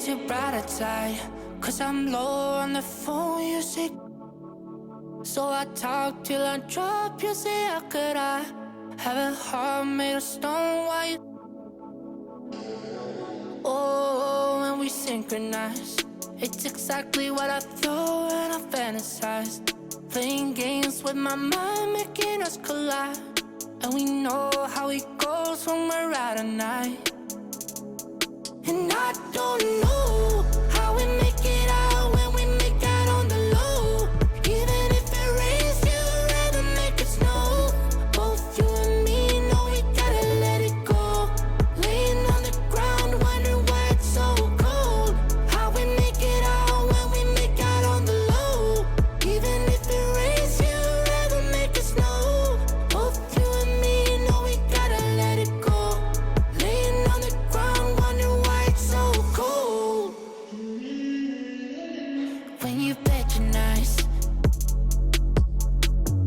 makes it brighter side. Cause I'm low on the phone, you say. So I talk till I drop, you say, how could I have a heart made of stone? Why you? Oh, when we synchronize, it's exactly what I thought and I fantasized. Playing games with my mind, making us collide. And we know how it goes when we're out at night. And I don't know how we make it out when we make out on the low. Even if it rains, you'd rather make it snow. Both you and me know we gotta let it go. Laying on the ground, wondering why it's so cold. How we make it out when we make out on the low. Even if it rains, you'd rather make it snow. Both you and me know we gotta let it go. Laying on the ground, wondering why it's so cold. When you bet you're nice,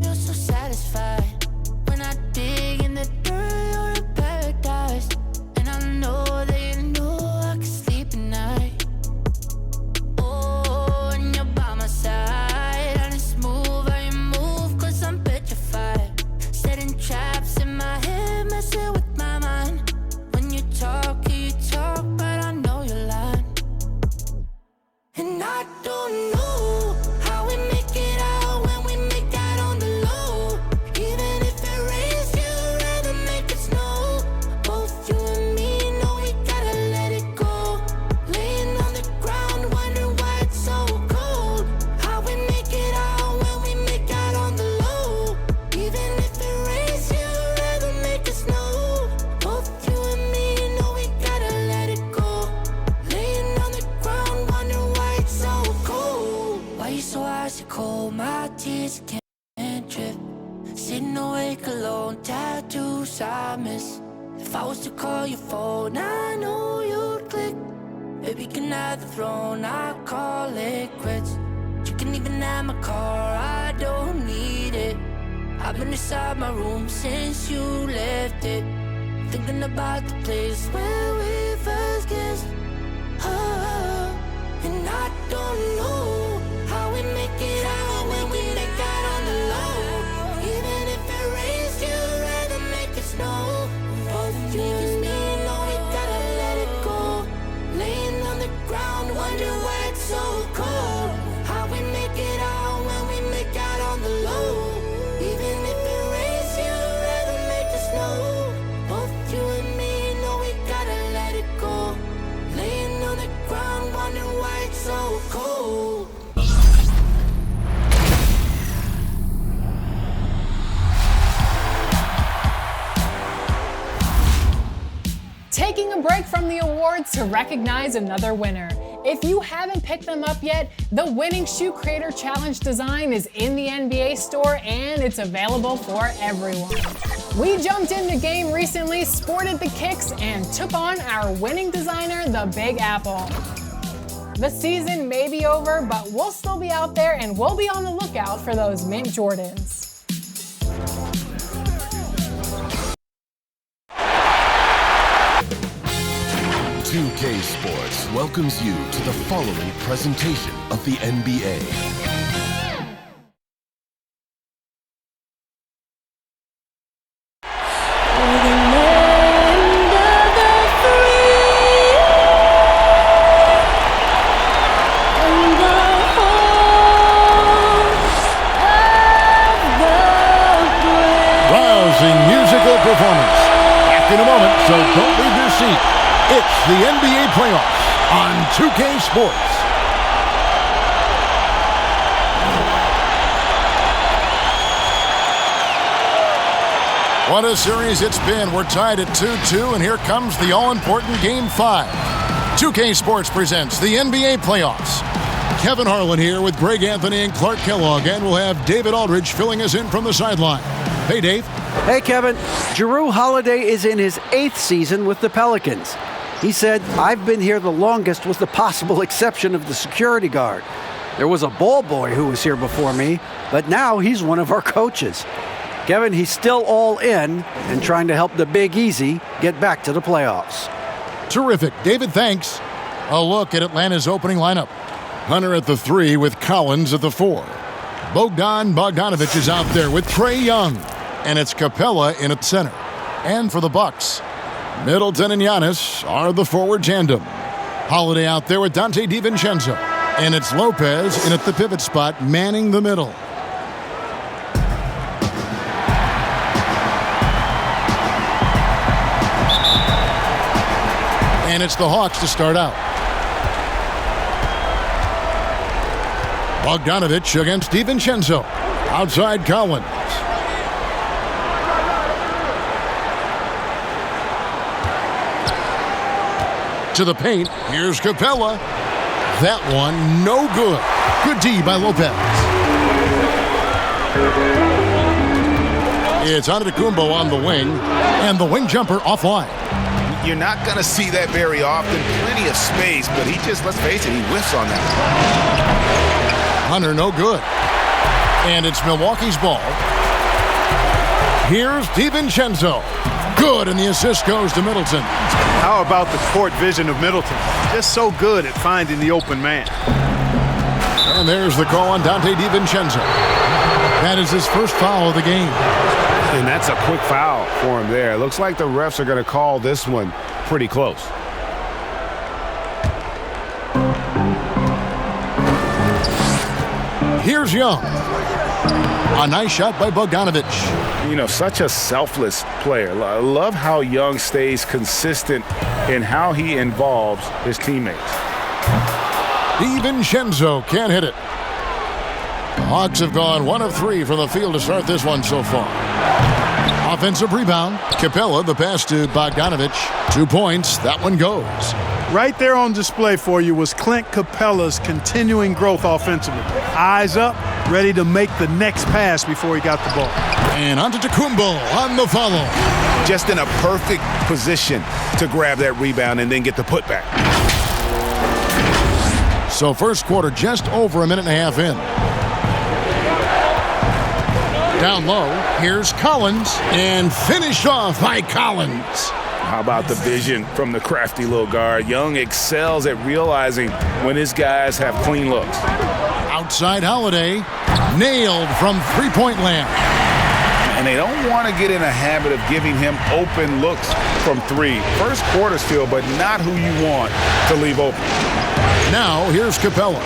you're so satisfied. When I dig in the dirt, you're in paradise. And I know that you know I can sleep at night. Oh, and you're by my side. And it's smooth how you move, cause I'm petrified. Setting traps in my head, messing with my mind. When you talk, but I know you're lying. And I don't know how we make it out when we make out on the low. Even if it rains, you'd rather make it snow. Both you and me know we gotta let it go. Laying on the ground, wondering why it's so cold. How we make it out when we make out on the low. Even if it rains, you'd rather make it snow. Both you and me know we gotta let it go. Laying on the ground, wondering why it's so cold. Why you so icy cold? My tears can't drip. Sitting awake alone, tattoos I miss. If I was to call your phone, I know you'd click. Baby, can I have the throne? I call it quits. You can even have my car, I don't need it. I've been inside my room since you left it. Thinking about the place where we first kissed. Oh, and I don't know how we make it out when we make out on the low. Even if it rains, you'd rather make it snow. Both you and me know we gotta let it go. Laying on the ground, wondering why it's so cold. How we make it out when we make out on the low. Even if it rains, you'd rather make it snow. Both you and me know we gotta let it go. Laying on the ground, wondering why it's so cold. Taking a break from the awards to recognize another winner. If you haven't picked them up yet, the Winning Shoe Creator Challenge design is in the NBA store and it's available for everyone. We jumped in the game recently, sported the kicks, and took on our winning designer, the Big Apple. The season may be over, but we'll still be out there and we'll be on the lookout for those mint Jordans. 2K Sports welcomes you to the following presentation of the NBA. Rousing musical performance. Back in a moment, so don't leave your seat. It's the NBA playoffs on 2K Sports. What a series it's been. We're tied at 2-2, and here comes the all-important Game 5. 2K Sports presents the NBA playoffs. Kevin Harlan here with Greg Anthony and Clark Kellogg, and we'll have David Aldridge filling us in from the sideline. Hey, Dave. Hey, Kevin. Jrue Holiday is in his 8th season with the Pelicans. He said, "I've been here the longest with the possible exception of the security guard. There was a ball boy who was here before me, but now he's one of our coaches." Kevin, he's still all in and trying to help the Big Easy get back to the playoffs. Terrific. David, thanks. A look at Atlanta's opening lineup. Hunter at the 3 with Collins at the 4. Bogdanovich is out there with Trae Young. And it's Capella in at center. And for the Bucks, Middleton and Giannis are the forward tandem. Holiday out there with Dante DiVincenzo. And it's Lopez in at the pivot spot, manning the middle. And it's the Hawks to start out. Bogdanovich against DiVincenzo. Outside Collins. To the paint. Here's Capella. That one, no good. Good D by Lopez. It's Antetokounmpo on the wing. And the wing jumper offline. You're not going to see that very often. Plenty of space, but he just, let's face it, he whiffs on that. Hunter, no good. And it's Milwaukee's ball. Here's DiVincenzo. Good, and the assist goes to Middleton. How about the court vision of Middleton? Just so good at finding the open man. And there's the call on Dante DiVincenzo. That is his first foul of the game. And that's a quick foul for him there. Looks like the refs are going to call this one pretty close. Here's Young. A nice shot by Bogdanovich. You know, such a selfless player. I love how Young stays consistent in how he involves his teammates. DiVincenzo can't hit it. The Hawks have gone 1 of 3 from the field to start this one so far. Offensive rebound. Capella, the pass to Bogdanovich. 2 points. That one goes. Right there on display for you was Clint Capella's continuing growth offensively. Eyes up, ready to make the next pass before he got the ball. And Antetokounmpo on the follow. Just in a perfect position to grab that rebound and then get the putback. So first quarter just over a minute and a half in. Down low, here's Collins, and finished off by Collins. How about the vision from the crafty little guard? Young excels at realizing when his guys have clean looks. Outside Holiday, nailed from three-point land. And they don't want to get in a habit of giving him open looks from 3. First quarter still, but not who you want to leave open. Now here's Capella.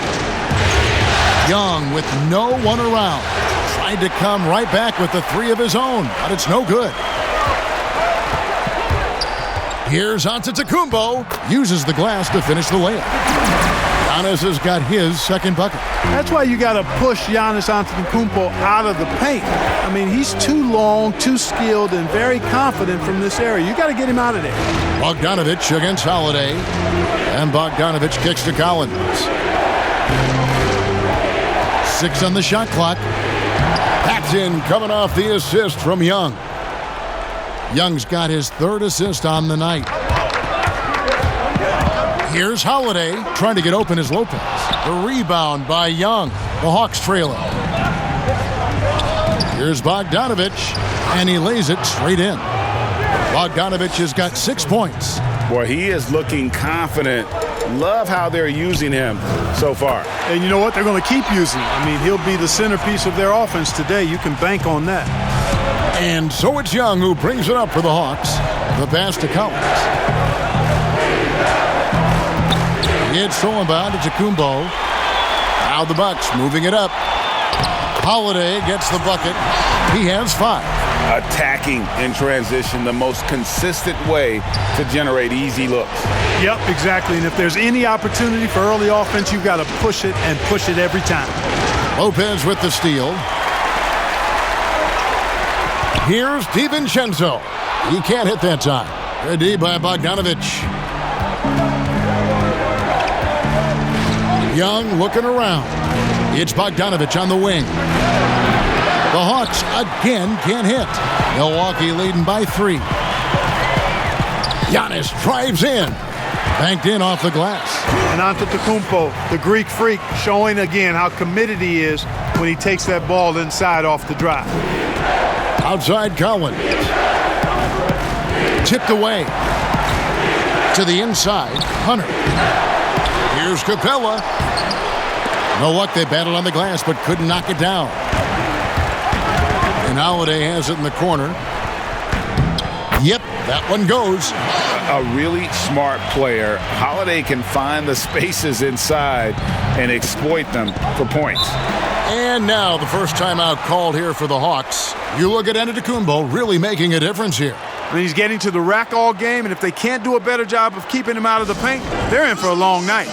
Young with no one around. Tried to come right back with the 3 of his own, but it's no good. Here's Antetokounmpo. Uses the glass to finish the layup. Giannis has got his second bucket. That's why you got to push Giannis Antetokounmpo out of the paint. I mean, he's too long, too skilled, and very confident from this area. You got to get him out of there. Bogdanovich against Holiday. And Bogdanovich kicks to Collins. 6 on the shot clock. Paxton coming off the assist from Young. Young's got his 3rd assist on the night. Here's Holiday trying to get open as Lopez. The rebound by Young. The Hawks trailing. Here's Bogdanovich, and he lays it straight in. Bogdanovich has got 6 points. Boy, he is looking confident. Love how they're using him so far. And you know what? They're going to keep using him. I mean, he'll be the centerpiece of their offense today. You can bank on that. And so it's Young who brings it up for the Hawks. The pass to Collins. It's thrown by Antetokounmpo. Now the Bucks moving it up. Holiday gets the bucket. He has 5. Attacking in transition, the most consistent way to generate easy looks. Yep, exactly. And if there's any opportunity for early offense, you've got to push it and push it every time. Lopez with the steal. Here's DiVincenzo. He can't hit that time. Good D by Bogdanovich. Young looking around. It's Bogdanovich on the wing. The Hawks again can't hit. Milwaukee leading by 3. Giannis drives in. Banked in off the glass. And Antetokounmpo, the Greek freak, showing again how committed he is when he takes that ball inside off the drive. Outside Collins. Tipped away. To the inside, Hunter. Here's Capella. No luck, they battled on the glass, but couldn't knock it down. And Holiday has it in the corner. Yep, that one goes. A really smart player. Holiday can find the spaces inside and exploit them for points. And now the first timeout called here for the Hawks. You look at Antetokounmpo really making a difference here. And he's getting to the rack all game, and if they can't do a better job of keeping him out of the paint, they're in for a long night.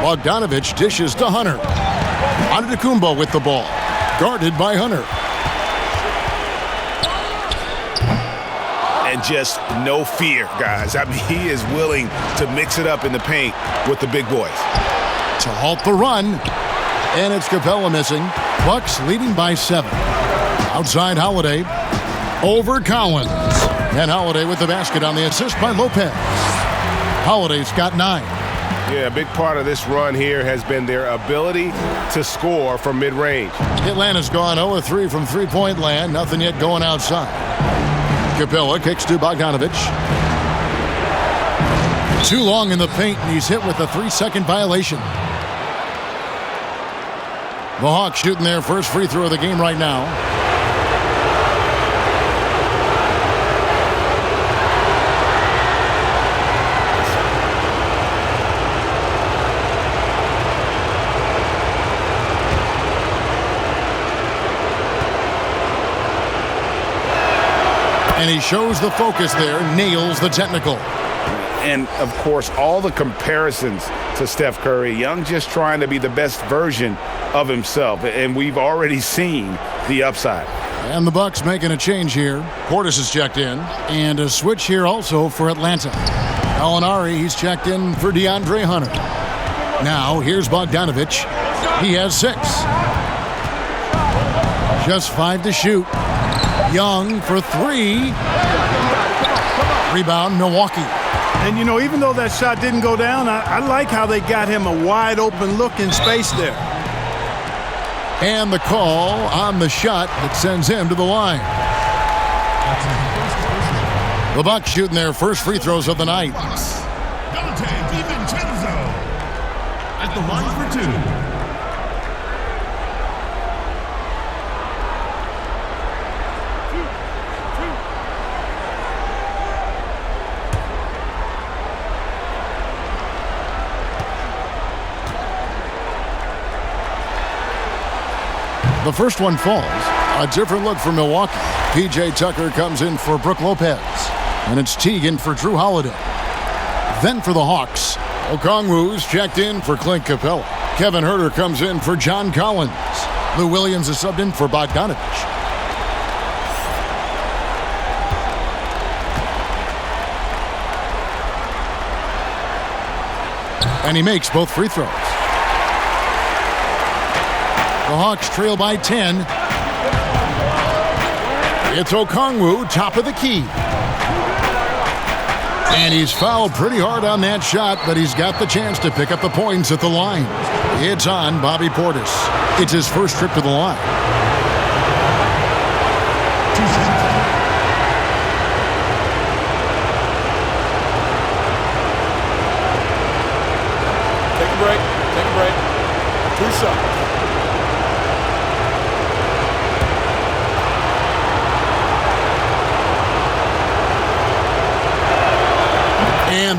Bogdanovich dishes to Hunter. Antetokounmpo with the ball. Guarded by Hunter. And just no fear, guys. I mean, he is willing to mix it up in the paint with the big boys. To halt the run. And it's Capella missing. Bucks leading by 7. Outside Holiday. Over Collins. And Holiday with the basket on the assist by Lopez. Holiday's got 9. Yeah, a big part of this run here has been their ability to score from mid-range. Atlanta's gone 0-3 from three-point land. Nothing yet going outside. Capella kicks to Bogdanovich. Too long in the paint, and he's hit with a 3-second violation. The Hawks shooting their first free throw of the game right now. And he shows the focus there, nails the technical. And, of course, all the comparisons to Steph Curry. Young just trying to be the best version of himself. And we've already seen the upside. And the Bucks making a change here. Portis is checked in. And a switch here also for Atlanta. Alinari, he's checked in for DeAndre Hunter. Now, here's Bogdanovich. He has 6. Just 5 to shoot. Young for 3. Rebound, Milwaukee. And, you know, even though that shot didn't go down, I like how they got him a wide open look in space there. And the call on the shot that sends him to the line. The Bucks shooting their first free throws of the night. At the line for 2. The first one falls. A different look for Milwaukee. P.J. Tucker comes in for Brook Lopez. And it's Teagan for Jrue Holiday. Then for the Hawks, Okongwu's checked in for Clint Capella. Kevin Huerter comes in for John Collins. Lou Williams is subbed in for Bogdanovich. And he makes both free throws. The Hawks trail by 10. It's Okongwu, top of the key. And he's fouled pretty hard on that shot, but he's got the chance to pick up the points at the line. It's on Bobby Portis. It's his first trip to the line. Take a break. 2 shots.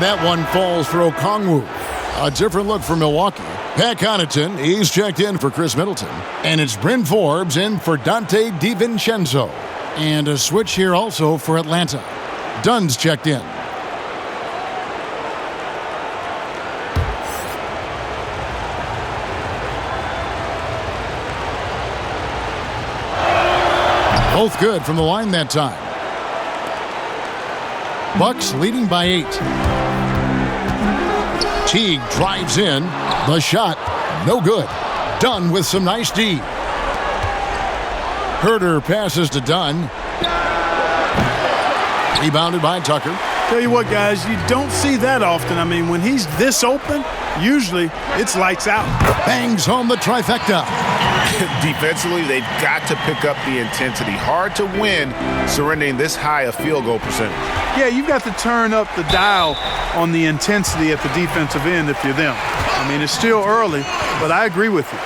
And that one falls for Okongwu. A different look for Milwaukee. Pat Connaughton, he's checked in for Chris Middleton. And it's Bryn Forbes in for Dante DiVincenzo. And a switch here also for Atlanta. Dunn's checked in. Both good from the line that time. Bucks leading by 8. Teague drives in. The shot, no good. Dunn with some nice D. Herter passes to Dunn. Rebounded by Tucker. Tell you what, guys, you don't see that often. I mean, when he's this open, usually it's lights out. Bangs home the trifecta. Defensively, they've got to pick up the intensity. Hard to win surrendering this high a field goal percentage. Yeah, you've got to turn up the dial on the intensity at the defensive end if you're them. I mean, it's still early, but I agree with you.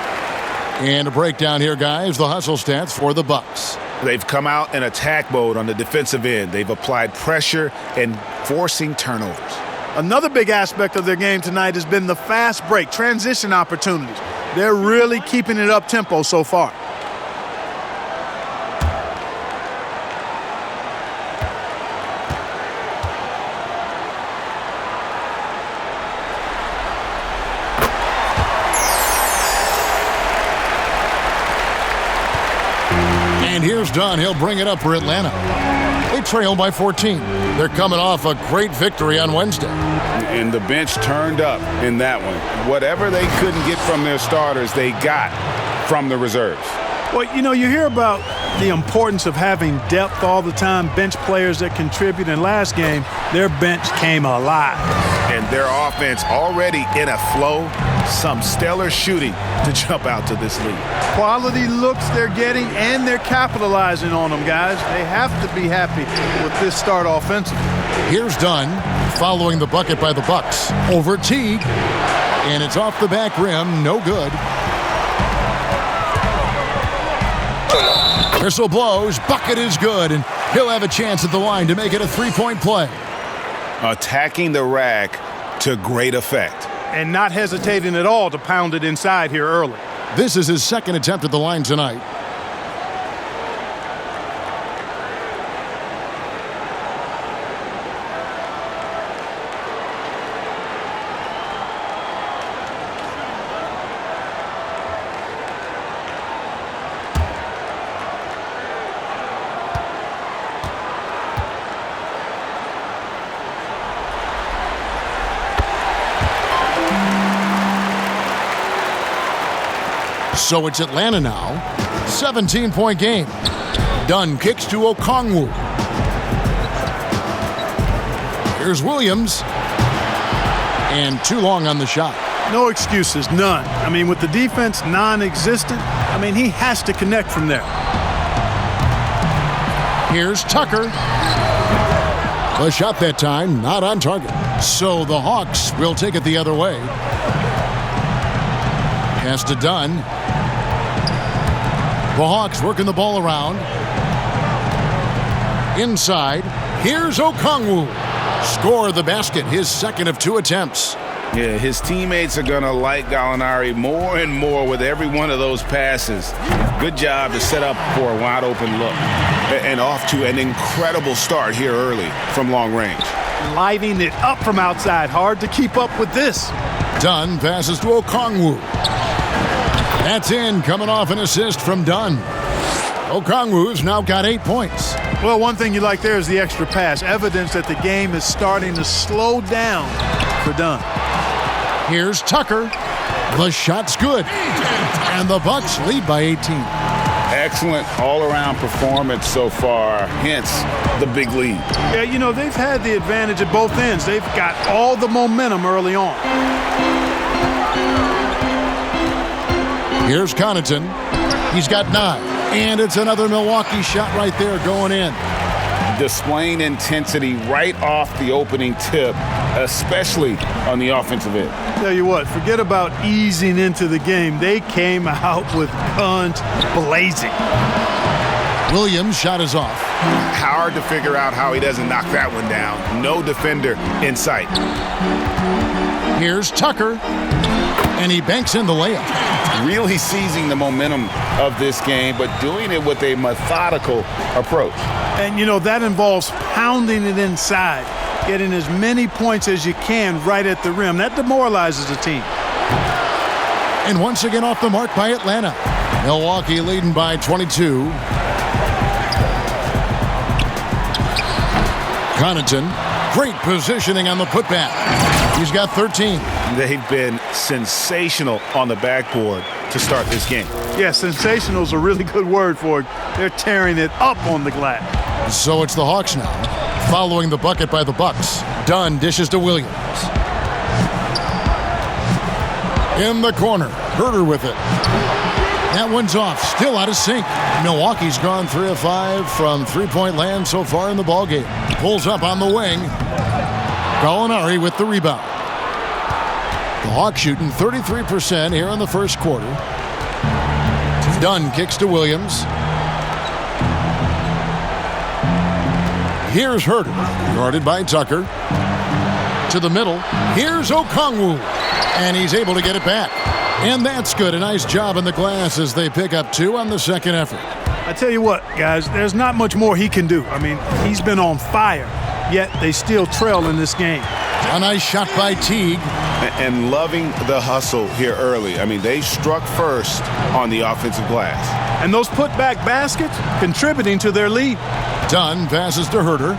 And a breakdown here, guys. The hustle stats for the Bucks. They've come out in attack mode on the defensive end. They've applied pressure and forcing turnovers. Another big aspect of their game tonight has been the fast break, transition opportunities. They're really keeping it up-tempo so far. And here's Dunn. He'll bring it up for Atlanta. They trail by 14. They're coming off a great victory on Wednesday. And the bench turned up in that one. Whatever they couldn't get from their starters, they got from the reserves. Well, you know, you hear about the importance of having depth all the time, bench players that contribute. In last game, their bench came alive. And their offense already in a flow, some stellar shooting to jump out to this lead. Quality looks they're getting, and they're capitalizing on them, guys. They have to be happy with this start offensively. Here's Dunn following the bucket by the Bucks. Over Teague. And it's off the back rim. No good. Whistle blows. Bucket is good. And he'll have a chance at the line to make it a three-point play. Attacking the rack to great effect. And not hesitating at all to pound it inside here early. This is his second attempt at the line tonight. So it's Atlanta now. 17-point game. Dunn kicks to Okongwu. Here's Williams. And too long on the shot. No excuses, none. I mean, with the defense non-existent, I mean, he has to connect from there. Here's Tucker. The shot that time, not on target. So the Hawks will take it the other way. Pass to Dunn. The Hawks working the ball around. Inside. Here's Okongwu. Score the basket, his second of 2 attempts. Yeah, his teammates are going to like Gallinari more and more with every one of those passes. Good job to set up for a wide-open look. And off to an incredible start here early from long range. Lighting it up from outside. Hard to keep up with this. Dunn passes to Okongwu. That's in, coming off an assist from Dunn. Okongwu's now got 8 points. Well, one thing you like there is the extra pass. Evidence that the game is starting to slow down for Dunn. Here's Tucker. The shot's good. And the Bucks lead by 18. Excellent all-around performance so far, hence the big lead. Yeah, you know, they've had the advantage at both ends. They've got all the momentum early on. Here's Connaughton. He's got 9. And it's another Milwaukee shot right there going in. Displaying intensity right off the opening tip, especially on the offensive end. Tell you what, forget about easing into the game. They came out with guns blazing. Williams' shot is off. Hard to figure out how he doesn't knock that one down. No defender in sight. Here's Tucker, and he banks in the layup. Really seizing the momentum of this game, but doing it with a methodical approach. And, you know, that involves pounding it inside, getting as many points as you can right at the rim. That demoralizes the team. And once again off the mark by Atlanta. Milwaukee leading by 22. Connaughton, great positioning on the putback. He's got 13. They've been sensational on the backboard to start this game. Yeah, sensational is a really good word for it. They're tearing it up on the glass. So it's the Hawks now, following the bucket by the Bucks. Dunn dishes to Williams. In the corner, Herter with it. That one's off, still out of sync. Milwaukee's gone 3 of 5 from three-point land so far in the ballgame. Pulls up on the wing. Gallinari with the rebound. The Hawks shooting 33% here in the first quarter. Dunn kicks to Williams. Here's Herter, guarded by Tucker. To the middle. Here's Okongwu. And he's able to get it back. And that's good. A nice job in the glass as they pick up 2 on the second effort. I tell you what, guys, there's not much more he can do. I mean, he's been on fire, yet they still trail in this game. A nice shot by Teague. And loving the hustle here early. I mean, they struck first on the offensive glass. And those putback baskets contributing to their lead. Dunn passes to Herter.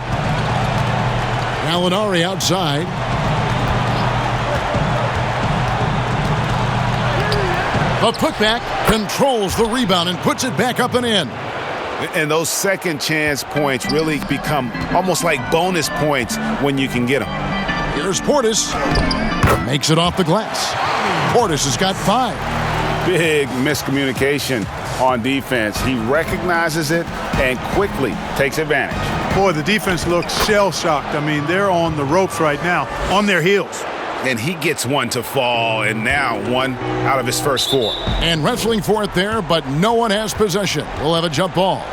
Gallinari outside. The putback controls the rebound and puts it back up and in. And those second chance points really become almost like bonus points when you can get them. Here's Portis. Makes it off the glass. Portis has got 5. Big miscommunication on defense. He recognizes it and quickly takes advantage. Boy, the defense looks shell-shocked. I mean, they're on the ropes right now, on their heels. And he gets one to fall, and now 1 out of his first 4. And wrestling for it there, but no one has possession. We'll have a jump ball.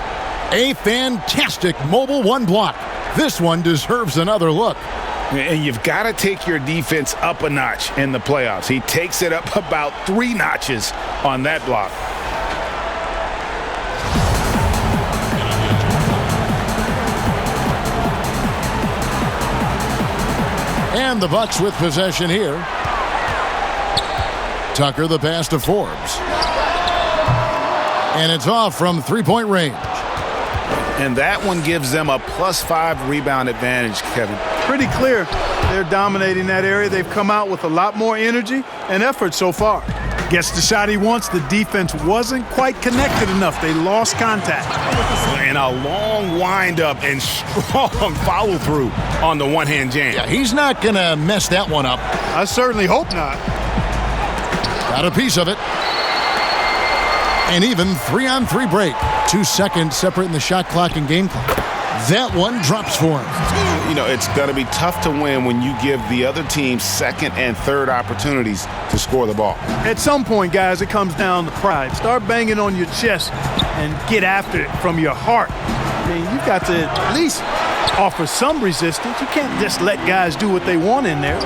A fantastic mobile 1 block. This one deserves another look. And you've got to take your defense up a notch in the playoffs. He takes it up about 3 notches on that block. And the Bucks with possession here. Tucker the pass to Forbes. And it's off from three-point range. And that one gives them a +5 rebound advantage, Kevin. Pretty clear they're dominating that area. They've come out with a lot more energy and effort so far. Gets the shot he wants. The defense wasn't quite connected enough. They lost contact. And a long windup and strong follow-through on the one-hand jam. Yeah, he's not going to mess that one up. I certainly hope not. Got a piece of it. And even 3-on-3 break. 2 seconds separating the shot clock and game clock. That one drops for him. You know, it's going to be tough to win when you give the other team second and third opportunities to score the ball. At some point, guys, it comes down to pride. Start banging on your chest and get after it from your heart. I mean, you've got to at least offer some resistance. You can't just let guys do what they want in there.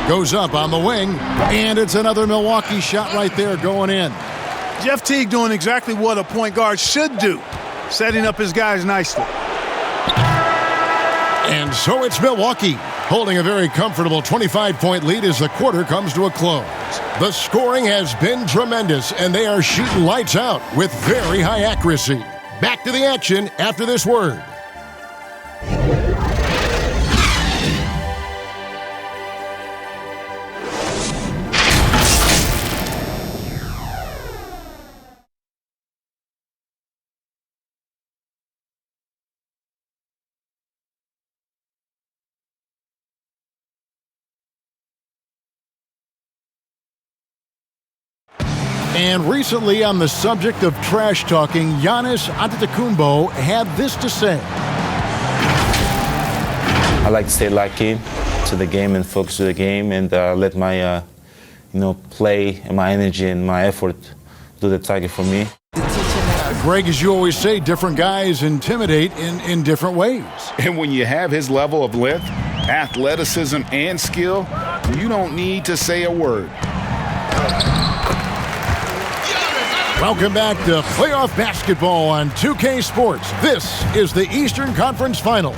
Goes up on the wing, and it's another Milwaukee shot right there going in. Jeff Teague doing exactly what a point guard should do, setting up his guys nicely. And so it's Milwaukee holding a very comfortable 25-point lead as the quarter comes to a close. The scoring has been tremendous, and they are shooting lights out with very high accuracy. Back to the action after this word. And recently, on the subject of trash talking, Giannis Antetokounmpo had this to say. I like to stay locked in to the game and focus to the game and let my, play and my energy and my effort do the target for me. Greg, as you always say, different guys intimidate in different ways. And when you have his level of length, athleticism, and skill, you don't need to say a word. Welcome back to playoff basketball on 2K Sports. This is the Eastern Conference Finals.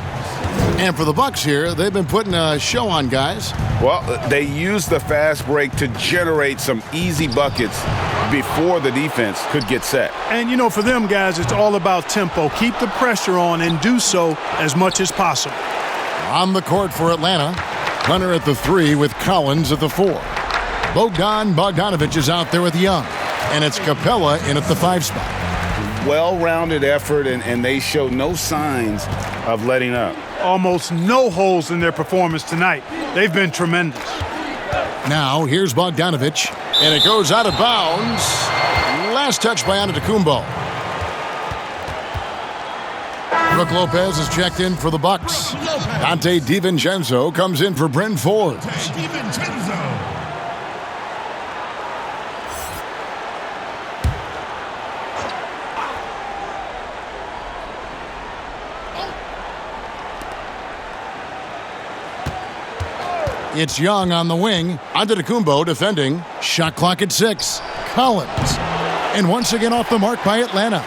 And for the Bucks here, they've been putting a show on, guys. Well, they used the fast break to generate some easy buckets before the defense could get set. And, you know, for them guys, it's all about tempo. Keep the pressure on and do so as much as possible. On the court for Atlanta, Hunter at the 3 with Collins at the 4. Bogdanovich is out there with Young. And it's Capella in at the 5 spot. Well-rounded effort, and they show no signs of letting up. Almost no holes in their performance tonight. They've been tremendous. Now, here's Bogdanovich, and it goes out of bounds. Last touch by Antetokounmpo. Brook Lopez is checked in for the Bucks. Dante DiVincenzo comes in for Bryn Forbes. It's Young on the wing. Antetokounmpo defending. Shot clock at 6. Collins. And once again off the mark by Atlanta.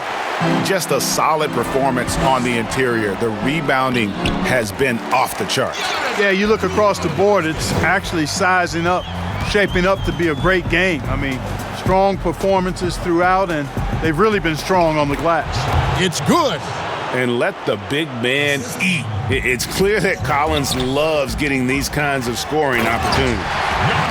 Just a solid performance on the interior. The rebounding has been off the charts. Yeah, you look across the board, it's actually sizing up, shaping up to be a great game. I mean, strong performances throughout, and they've really been strong on the glass. It's good. And let the big man eat. It's clear that Collins loves getting these kinds of scoring opportunities.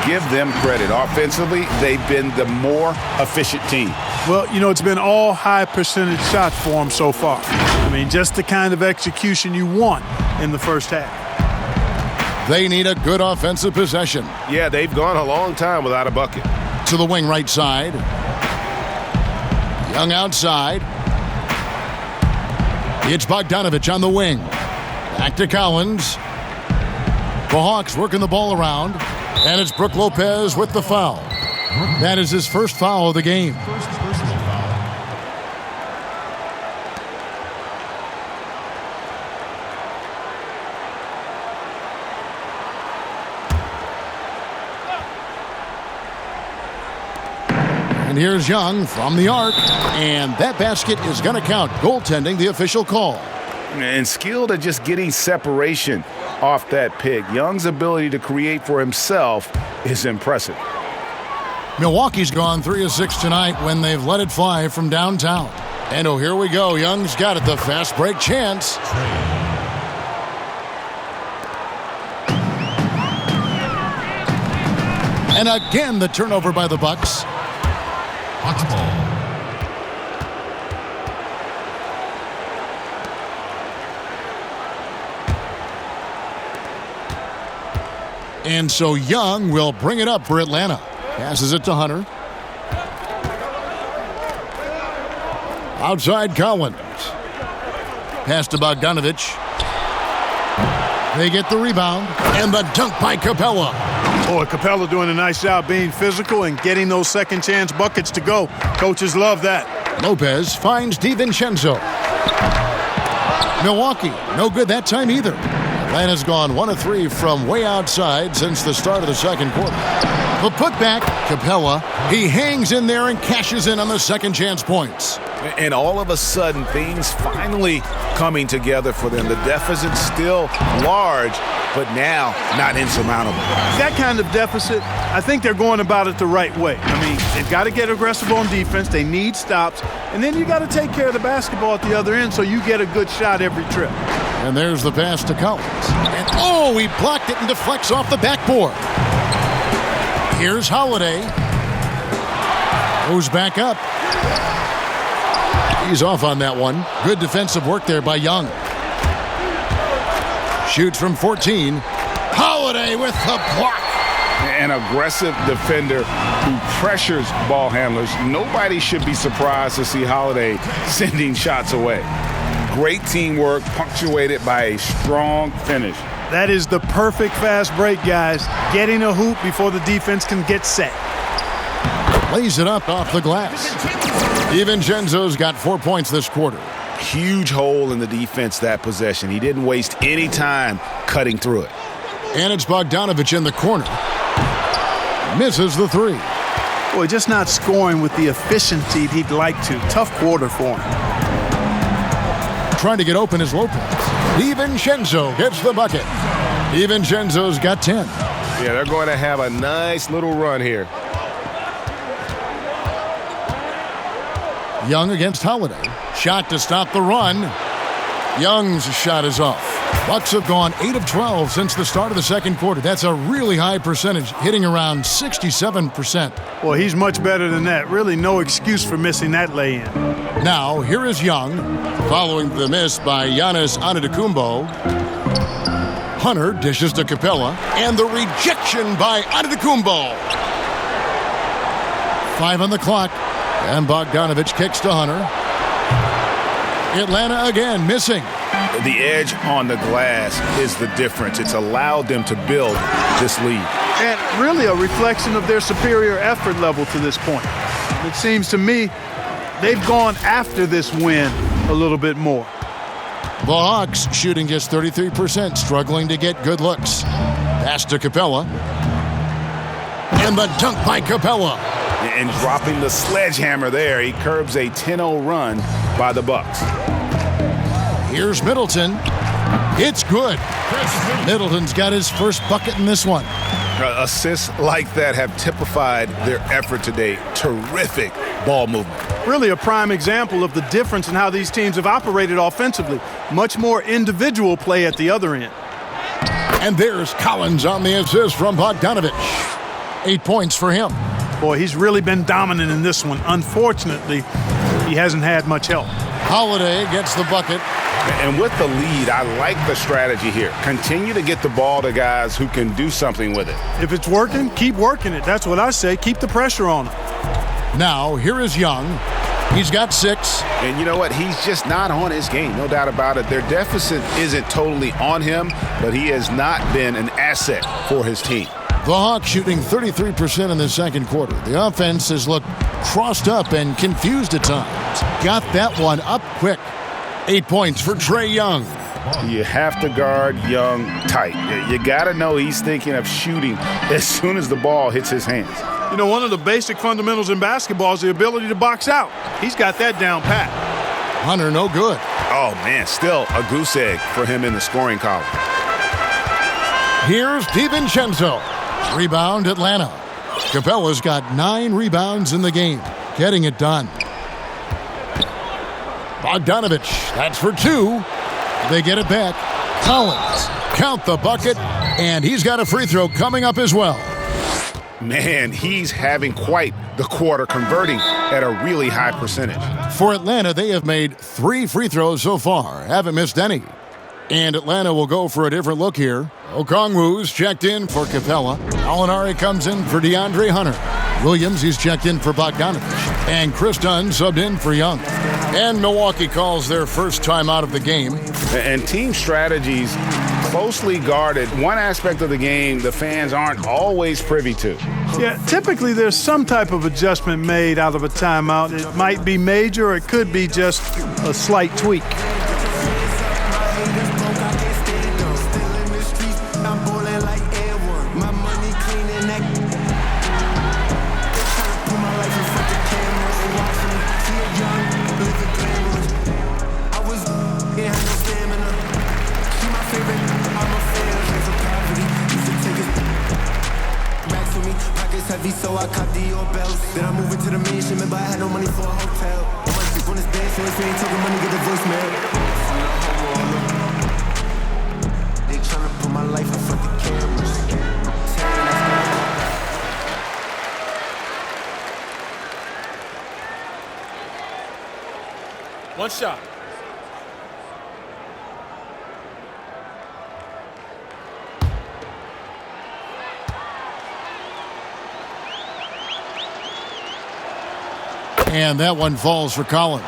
Give them credit. Offensively, they've been the more efficient team. Well, you know, it's been all high percentage shots for them so far. I mean, just the kind of execution you want in the first half. They need a good offensive possession. Yeah, they've gone a long time without a bucket. To the wing right side. Young outside. It's Bogdanovich on the wing. Back to Collins. The Hawks working the ball around. And it's Brook Lopez with the foul. That is his first foul of the game. And here's Young from the arc. And that basket is going to count. Goaltending, the official call. And skilled at just getting separation off that pick. Young's ability to create for himself is impressive. Milwaukee's gone 3 of 6 tonight when they've let it fly from downtown. And oh, here we go. Young's got it, the fast break chance. And again, the turnover by the Bucks. Hawks ball. And so Young will bring it up for Atlanta. Passes it to Hunter. Outside Collins. Pass to Bogdanovich. They get the rebound. And the dunk by Capella. Boy, Capella doing a nice job being physical and getting those second chance buckets to go. Coaches love that. Lopez finds DiVincenzo. Milwaukee, no good that time either. Atlanta's gone 1 of 3 from way outside since the start of the second quarter. The putback, Capella, he hangs in there and cashes in on the second chance points. And all of a sudden, things finally coming together for them. The deficit's still large, but now not insurmountable. That kind of deficit, I think they're going about it the right way. I mean, they've got to get aggressive on defense. They need stops. And then you got to take care of the basketball at the other end so you get a good shot every trip. And there's the pass to Collins. And oh, he blocked it and deflects off the backboard. Here's Holiday. Goes back up. He's off on that one. Good defensive work there by Young. Shoots from 14. Holiday with the block. An aggressive defender who pressures ball handlers. Nobody should be surprised to see Holiday sending shots away. Great teamwork punctuated by a strong finish. That is the perfect fast break, guys. Getting a hoop before the defense can get set. Lays it up off the glass. DiVincenzo's got 4 points this quarter. Huge hole in the defense that possession. He didn't waste any time cutting through it. And it's Bogdanović in the corner. Misses the three. Boy, just not scoring with the efficiency he'd like to. Tough quarter for him. Trying to get open is Lopez. DiVincenzo gets the bucket. DiVincenzo's got 10. Yeah, they're going to have a nice little run here. Young against Holiday. Shot to stop the run. Young's shot is off. Bucks have gone 8 of 12 since the start of the second quarter. That's a really high percentage, hitting around 67%. Well, he's much better than that. Really no excuse for missing that lay-in. Now, here is Young, following the miss by Giannis Antetokounmpo. Hunter dishes to Capella, and the rejection by Antetokounmpo. 5 on the clock, and Bogdanović kicks to Hunter. Atlanta again missing. The edge on the glass is the difference. It's allowed them to build this lead. And really a reflection of their superior effort level to this point. It seems to me they've gone after this win a little bit more. The Hawks shooting just 33%, struggling to get good looks. Pass to Capella. And the dunk by Capella. And dropping the sledgehammer there, he curbs a 10-0 run by the Bucks. Here's Middleton. It's good. Middleton's got his first bucket in this one. Assists like that have typified their effort today. Terrific ball movement. Really a prime example of the difference in how these teams have operated offensively. Much more individual play at the other end. And there's Collins on the assist from Bogdanović. 8 points for him. Boy, he's really been dominant in this one. Unfortunately, he hasn't had much help. Holiday gets the bucket. And with the lead, I like the strategy here. Continue to get the ball to guys who can do something with it. If it's working, keep working it. That's what I say. Keep the pressure on him. Now, here is Young. He's got 6. And you know what? He's just not on his game. No doubt about it. Their deficit isn't totally on him, but he has not been an asset for his team. The Hawks shooting 33% in the second quarter. The offense has looked crossed up and confused at times. Got that one up quick. 8 points for Trae Young. You have to guard Young tight. You got to know he's thinking of shooting as soon as the ball hits his hands. You know, one of the basic fundamentals in basketball is the ability to box out. He's got that down pat. Hunter, no good. Oh, man, still a goose egg for him in the scoring column. Here's DiVincenzo. Rebound, Atlanta. Capella's got 9 rebounds in the game. Getting it done. Bogdanović, that's for 2. They get it back. Collins, count the bucket, and he's got a free throw coming up as well. Man, he's having quite the quarter, converting at a really high percentage. For Atlanta, they have made 3 free throws so far, haven't missed any. And Atlanta will go for a different look here. Okongwu's checked in for Capella. Alinari comes in for DeAndre Hunter. Williams, he's checked in for Bogdanović. And Chris Dunn subbed in for Young. And Milwaukee calls their first time out of the game. And team strategies closely guarded. One aspect of the game the fans aren't always privy to. Yeah, typically there's some type of adjustment made out of a timeout. It might be major or it could be just a slight tweak. So I caught the old bells. Then I moved into the mansion, but I had no money for a hotel. I might sleep on this bed, so if you ain't talking money, get the voicemail. They tryna put my life in front of the cameras. One shot. And that one falls for Collins.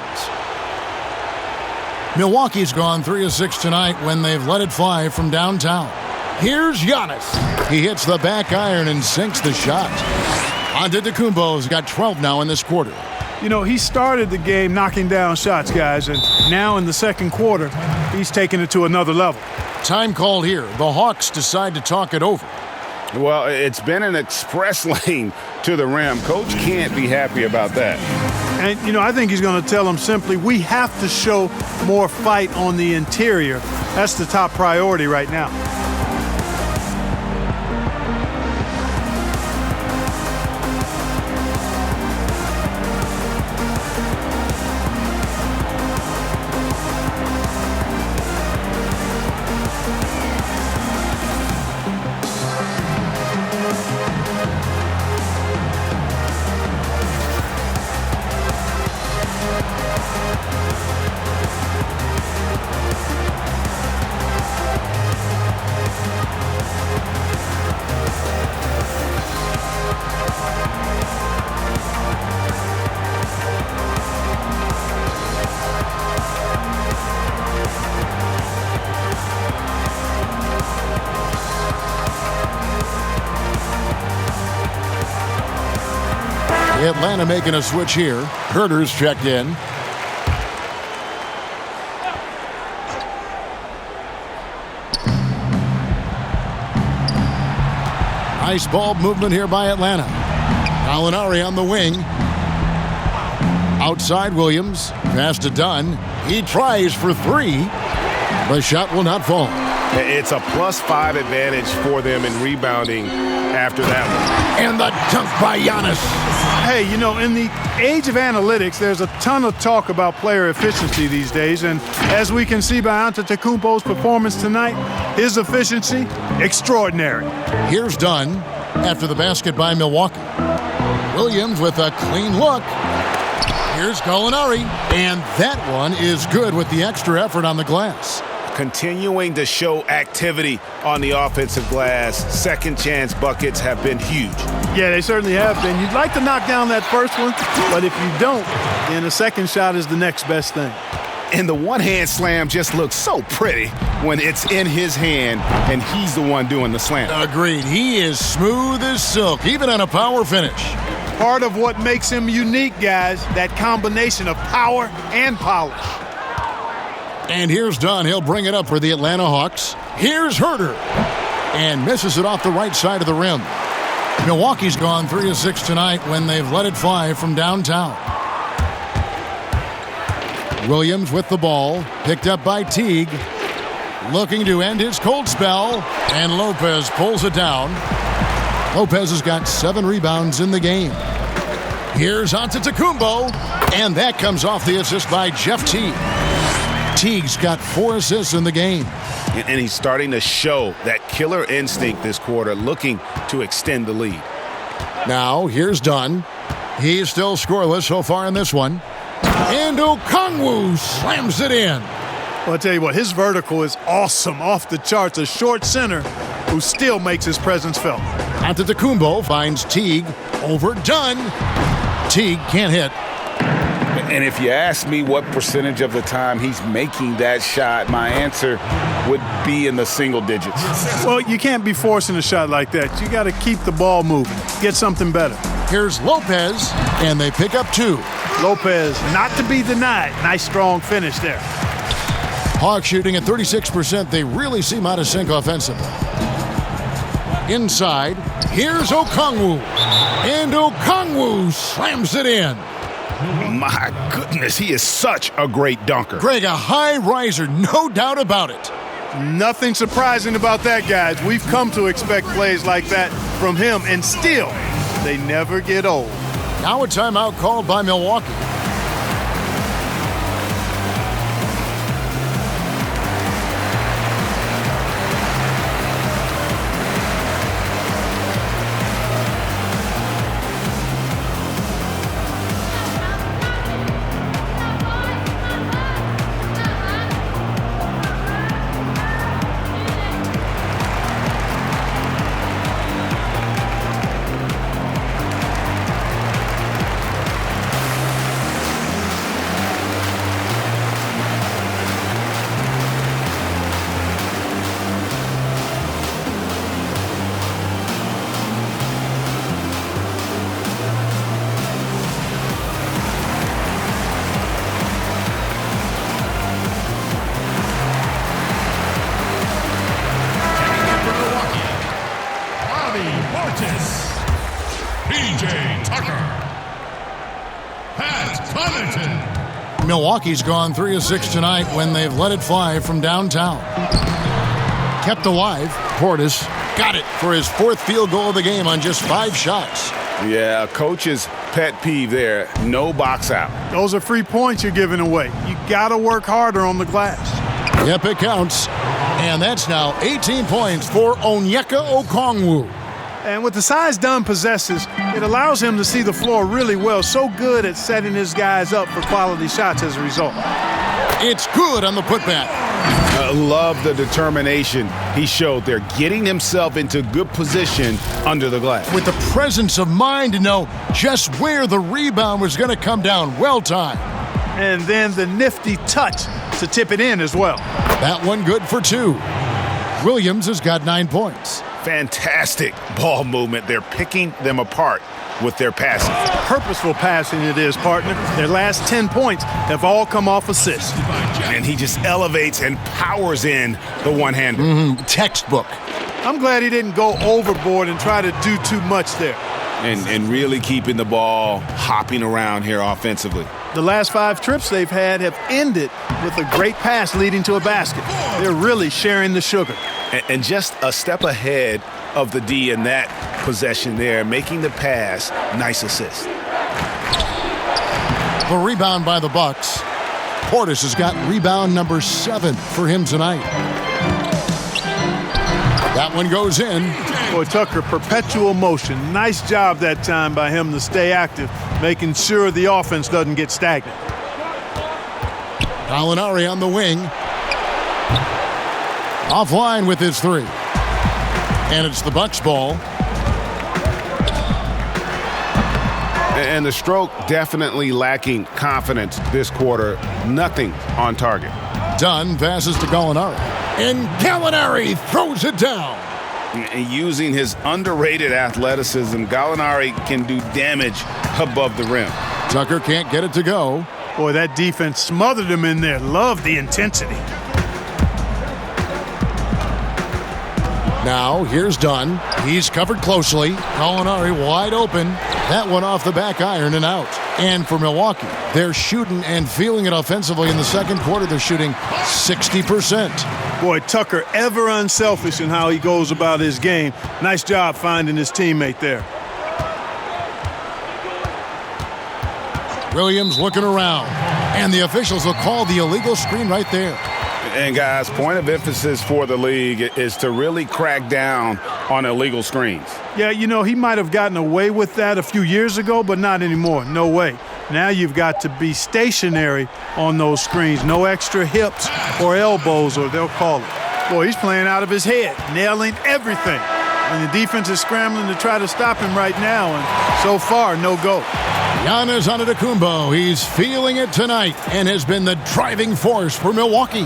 Milwaukee's gone 3 of 6 tonight when they've let it fly from downtown. Here's Giannis. He hits the back iron and sinks the shot. Antetokounmpo's got 12 now in this quarter. You know, he started the game knocking down shots, guys, and now in the second quarter, he's taking it to another level. Time called here. The Hawks decide to talk it over. Well, it's been an express lane to the rim. Coach can't be happy about that. And, you know, I think he's going to tell them simply, we have to show more fight on the interior. That's the top priority right now. Atlanta making a switch here. Herter's checked in. Nice ball movement here by Atlanta. Gallinari on the wing. Outside Williams. Pass to Dunn. He tries for three. The shot will not fall. It's a +5 advantage for them in rebounding after that one. And the dunk by Giannis. Hey, you know, in the age of analytics, there's a ton of talk about player efficiency these days. And as we can see by Antetokounmpo's performance tonight, his efficiency, extraordinary. Here's Dunn after the basket by Milwaukee. Williams with a clean look. Here's Gallinari. And that one is good with the extra effort on the glass. Continuing to show activity on the offensive glass. Second chance buckets have been huge. Yeah, they certainly have been. You'd like to knock down that first one, but if you don't, then a second shot is the next best thing. And the one-hand slam just looks so pretty when it's in his hand and he's the one doing the slam. Agreed. He is smooth as silk, even on a power finish. Part of what makes him unique, guys, that combination of power and polish. And here's Dunn. He'll bring it up for the Atlanta Hawks. Here's Herter. And misses it off the right side of the rim. Milwaukee's gone 3 of 6 tonight when they've let it fly from downtown. Williams with the ball. Picked up by Teague. Looking to end his cold spell. And Lopez pulls it down. Lopez has got 7 rebounds in the game. Here's Antetokounmpo. And that comes off the assist by Jeff Teague. Teague's got 4 assists in the game. And he's starting to show that killer instinct this quarter, looking to extend the lead. Now, here's Dunn. He's still scoreless so far in this one. And Okongwu slams it in. Well, I'll tell you what, his vertical is awesome, off the charts. A short center who still makes his presence felt. Antetokounmpo finds Teague over Dunn. Teague can't hit. And if you ask me what percentage of the time he's making that shot, my answer would be in the single digits. Well, you can't be forcing a shot like that. You got to keep the ball moving, get something better. Here's Lopez, and they pick up 2. Lopez, not to be denied. Nice, strong finish there. Hawks shooting at 36%. They really seem out of sync offensively. Inside, here's Okongwu. And Okongwu slams it in. My goodness, he is such a great dunker. Greg, a high riser, no doubt about it. Nothing surprising about that, guys. We've come to expect plays like that from him, and still, they never get old. Now a timeout called by Milwaukee. Milwaukee's gone 3 of 6 tonight when they've let it fly from downtown. Kept alive, Portis got it for his 4th field goal of the game on just 5 shots. Yeah, coach's pet peeve there, no box out. Those are free points you're giving away. You got to work harder on the glass. Yep, it counts. And that's now 18 points for Onyeka Okongwu. And with the size Dunn possesses, it allows him to see the floor really well. So good at setting his guys up for quality shots as a result. It's good on the putback. Love the determination he showed there, getting himself into good position under the glass. With the presence of mind to know just where the rebound was going to come down. Well timed. And then the nifty touch to tip it in as well. That one good for 2. Williams has got 9 points. Fantastic ball movement. They're picking them apart with their passing. Purposeful passing it is, partner. Their last 10 points have all come off assists. And he just elevates and powers in the one-hander. Textbook. I'm glad he didn't go overboard and try to do too much there. And really keeping the ball hopping around here offensively. The last 5 trips they've had have ended with a great pass leading to a basket. They're really sharing the sugar. And just a step ahead of the D in that possession there, making the pass. Nice assist. The rebound by the Bucks. Portis has got rebound number 7 for him tonight. That one goes in. Boy, Tucker, perpetual motion. Nice job that time by him to stay active, making sure the offense doesn't get stagnant. Gallinari on the wing. Offline with his 3. And it's the Bucks ball. And the stroke definitely lacking confidence this quarter. Nothing on target. Dunn passes to Gallinari. And Gallinari throws it down. And using his underrated athleticism, Gallinari can do damage above the rim. Tucker can't get it to go. Boy, that defense smothered him in there. Love the intensity. Now, here's Dunn. He's covered closely. Gallinari wide open. That one off the back iron and out. And for Milwaukee, they're shooting and feeling it offensively in the second quarter. They're shooting 60%. Boy, Tucker ever unselfish in how he goes about his game. Nice job finding his teammate there. Williams looking around. And the officials will call the illegal screen right there. And guys, point of emphasis for the league is to really crack down on illegal screens. Yeah, you know, he might have gotten away with that a few years ago, but not anymore. No way. Now you've got to be stationary on those screens. No extra hips or elbows, or they'll call it. Boy, he's playing out of his head, nailing everything. And the defense is scrambling to try to stop him right now, and so far, no go. Giannis Antetokounmpo, he's feeling it tonight and has been the driving force for Milwaukee.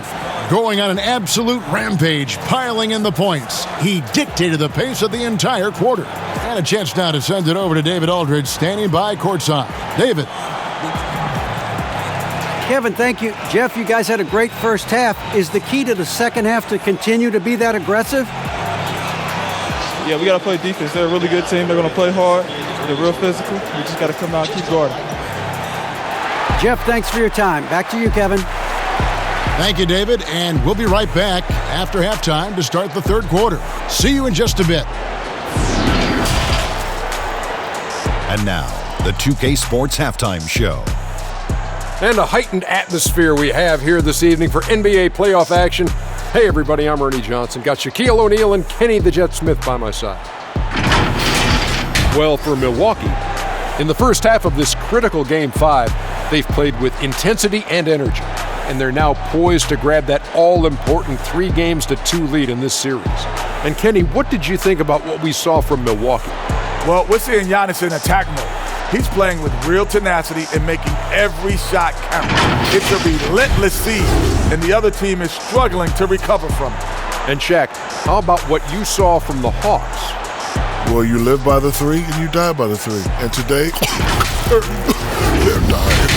Going on an absolute rampage, piling in the points. He dictated the pace of the entire quarter. And a chance now to send it over to David Aldridge, standing by courtside. David. Kevin, thank you. Jeff, you guys had a great first half. Is the key to the second half to continue to be that aggressive? Yeah, we got to play defense. They're a really good team. They're going to play hard. They're real physical. We just got to come out and keep guarding. Jeff, thanks for your time. Back to you, Kevin. Thank you, David, and we'll be right back after halftime to start the third quarter. See you in just a bit. And now, the 2K Sports Halftime Show. And a heightened atmosphere we have here this evening for NBA playoff action. Hey, everybody, I'm Ernie Johnson. Got Shaquille O'Neal and Kenny the Jet Smith by my side. Well, for Milwaukee, in the first half of this critical Game 5, they've played with intensity and energy, and they're now poised to grab that all-important 3-2 lead in this series. And Kenny, what did you think about what we saw from Milwaukee? Well, we're seeing Giannis in attack mode. He's playing with real tenacity and making every shot count. It's a relentless siege, and the other team is struggling to recover from it. And Shaq, how about what you saw from the Hawks? Well, you live by the 3 and you die by the 3. And today, they're dying.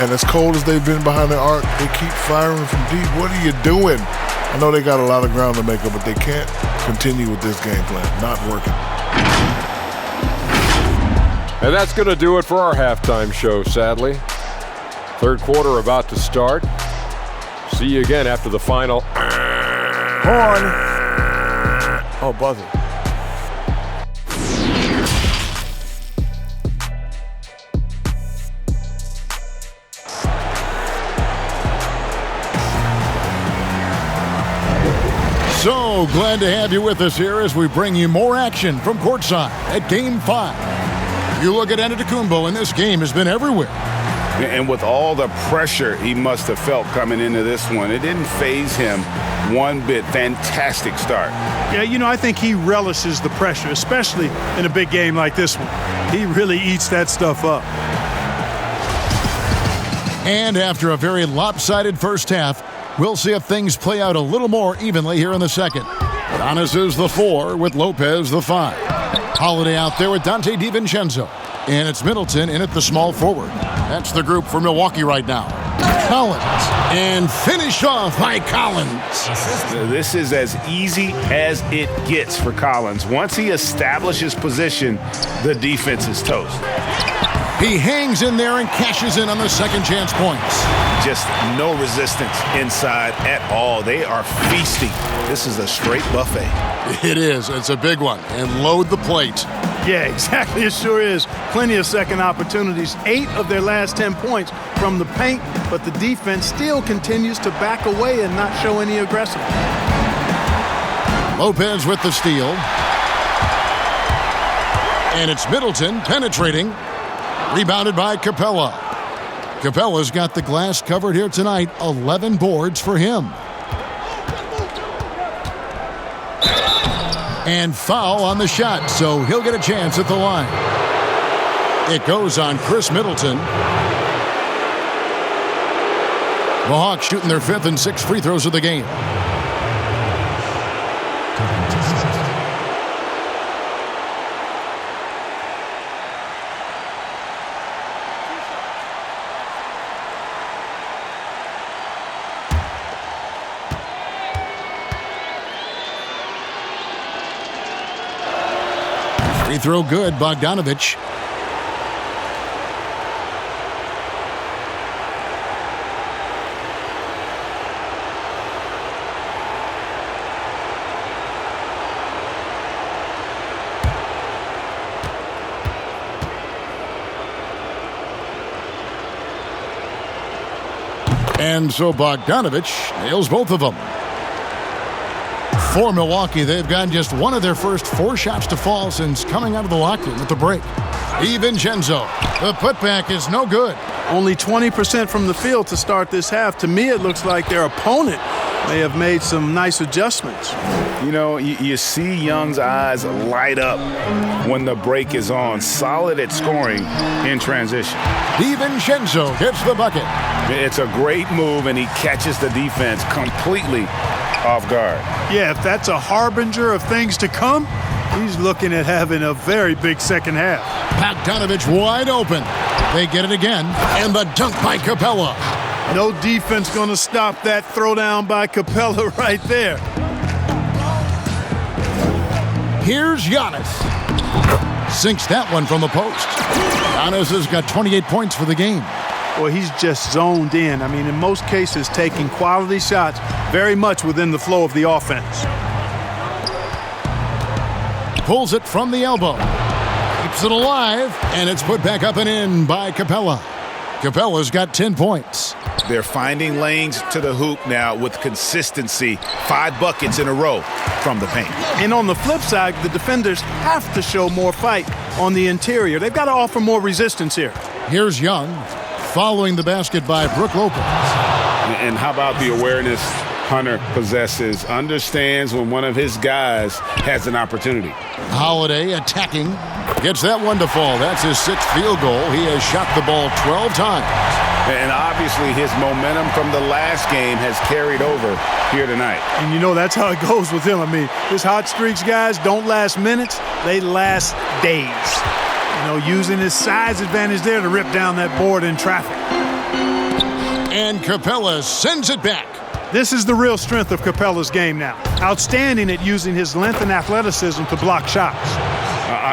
And as cold as they've been behind the arc, they keep firing from deep. What are you doing? I know they got a lot of ground to make up, but they can't continue with this game plan. Not working. And that's going to do it for our halftime show, sadly. Third quarter about to start. See you again after the final. Horn. Oh, buzzer. So glad to have you with us here as we bring you more action from courtside at Game 5. You look at Antetokounmpo, and this game has been everywhere. And with all the pressure he must have felt coming into this one, it didn't faze him one bit. Fantastic start. Yeah, you know, I think he relishes the pressure, especially in a big game like this one. He really eats that stuff up. And after a very lopsided first half, we'll see if things play out a little more evenly here in the second. Giannis is the 4 with Lopez the 5. Holiday out there with Dante DiVincenzo. And it's Middleton in at the small forward. That's the group for Milwaukee right now. Collins. And finished off by Collins. This is as easy as it gets for Collins. Once he establishes position, the defense is toast. He hangs in there and cashes in on the second chance points. Just no resistance inside at all. They are feasting. This is a straight buffet. It is. It's a big one. And load the plate. Yeah, exactly. It sure is. Plenty of second opportunities. 8 of their last 10 points from the paint, but the defense still continues to back away and not show any aggressiveness. Lopez with the steal. And it's Middleton penetrating. Rebounded by Capella. Capella's got the glass covered here tonight. 11 boards for him. And foul on the shot, so he'll get a chance at the line. It goes on Chris Middleton. The Hawks shooting their 5th and 6th free throws of the game. Free throw good, Bogdanovich. And so Bogdanovich nails both of them. For Milwaukee, they've gotten just one of their first 4 shots to fall since coming out of the locker room at the break. DiVincenzo, the putback is no good. Only 20% from the field to start this half. To me, it looks like their opponent may have made some nice adjustments. You know, you see Young's eyes light up when the break is on. Solid at scoring in transition. DiVincenzo gets the bucket. It's a great move, and he catches the defense completely off guard. Yeah, if that's a harbinger of things to come, he's looking at having a very big second half. Bogdanovich wide open. They get it again, and the dunk by Capella. No defense going to stop that throwdown by Capella right there. Here's Giannis. Sinks that one from the post. Giannis has got 28 points for the game. Well, he's just zoned in. I mean, in most cases, taking quality shots very much within the flow of the offense. Pulls it from the elbow. Keeps it alive, and it's put back up and in by Capella. Capella's got 10 points. They're finding lanes to the hoop now with consistency. 5 buckets in a row from the paint. And on the flip side, the defenders have to show more fight on the interior. They've got to offer more resistance here. Here's Young, following the basket by Brook Lopez. And how about the awareness Hunter possesses? Understands when one of his guys has an opportunity. Holiday attacking. Gets that one to fall. That's his 6th field goal. He has shot the ball 12 times. And obviously his momentum from the last game has carried over here tonight. And you know that's how it goes with him. I mean, his hot streaks, guys, don't last minutes. They last days. You know, using his size advantage there to rip down that board in traffic. And Capella sends it back. This is the real strength of Capella's game now. Outstanding at using his length and athleticism to block shots.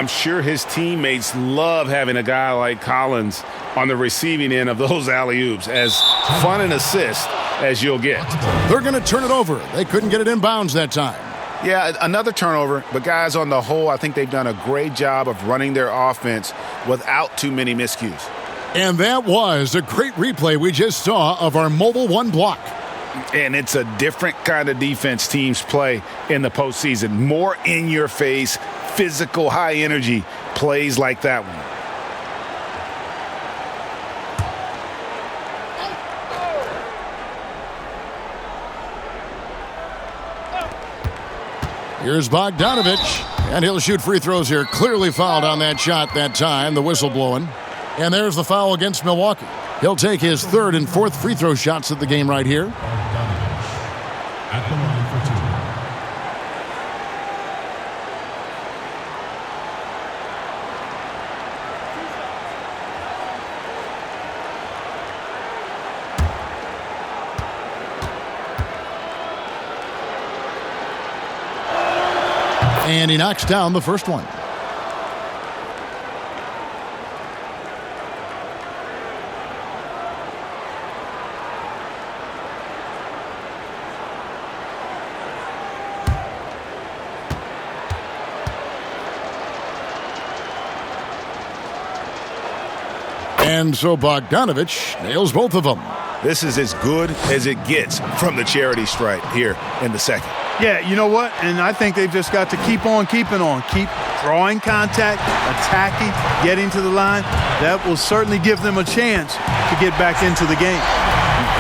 I'm sure his teammates love having a guy like Collins on the receiving end of those alley-oops. As fun an assist as you'll get. They're going to turn it over. They couldn't get it in bounds that time. Yeah, another turnover, but guys, on the whole, I think they've done a great job of running their offense without too many miscues. And that was a great replay we just saw of our mobile one block. And it's a different kind of defense teams play in the postseason. More in-your-face, physical, high-energy plays like that one. Here's Bogdanovich, and he'll shoot free throws here. Clearly fouled on that shot that time, the whistle blowing. And there's the foul against Milwaukee. He'll take his third and fourth free throw shots of the game right here. At the line for two. And he knocks down the first one. And so Bogdanovich nails both of them. This is as good as it gets from the charity stripe here in the second. Yeah, you know what? And I think they've just got to keep on keeping on. Keep drawing contact, attacking, getting to the line. That will certainly give them a chance to get back into the game.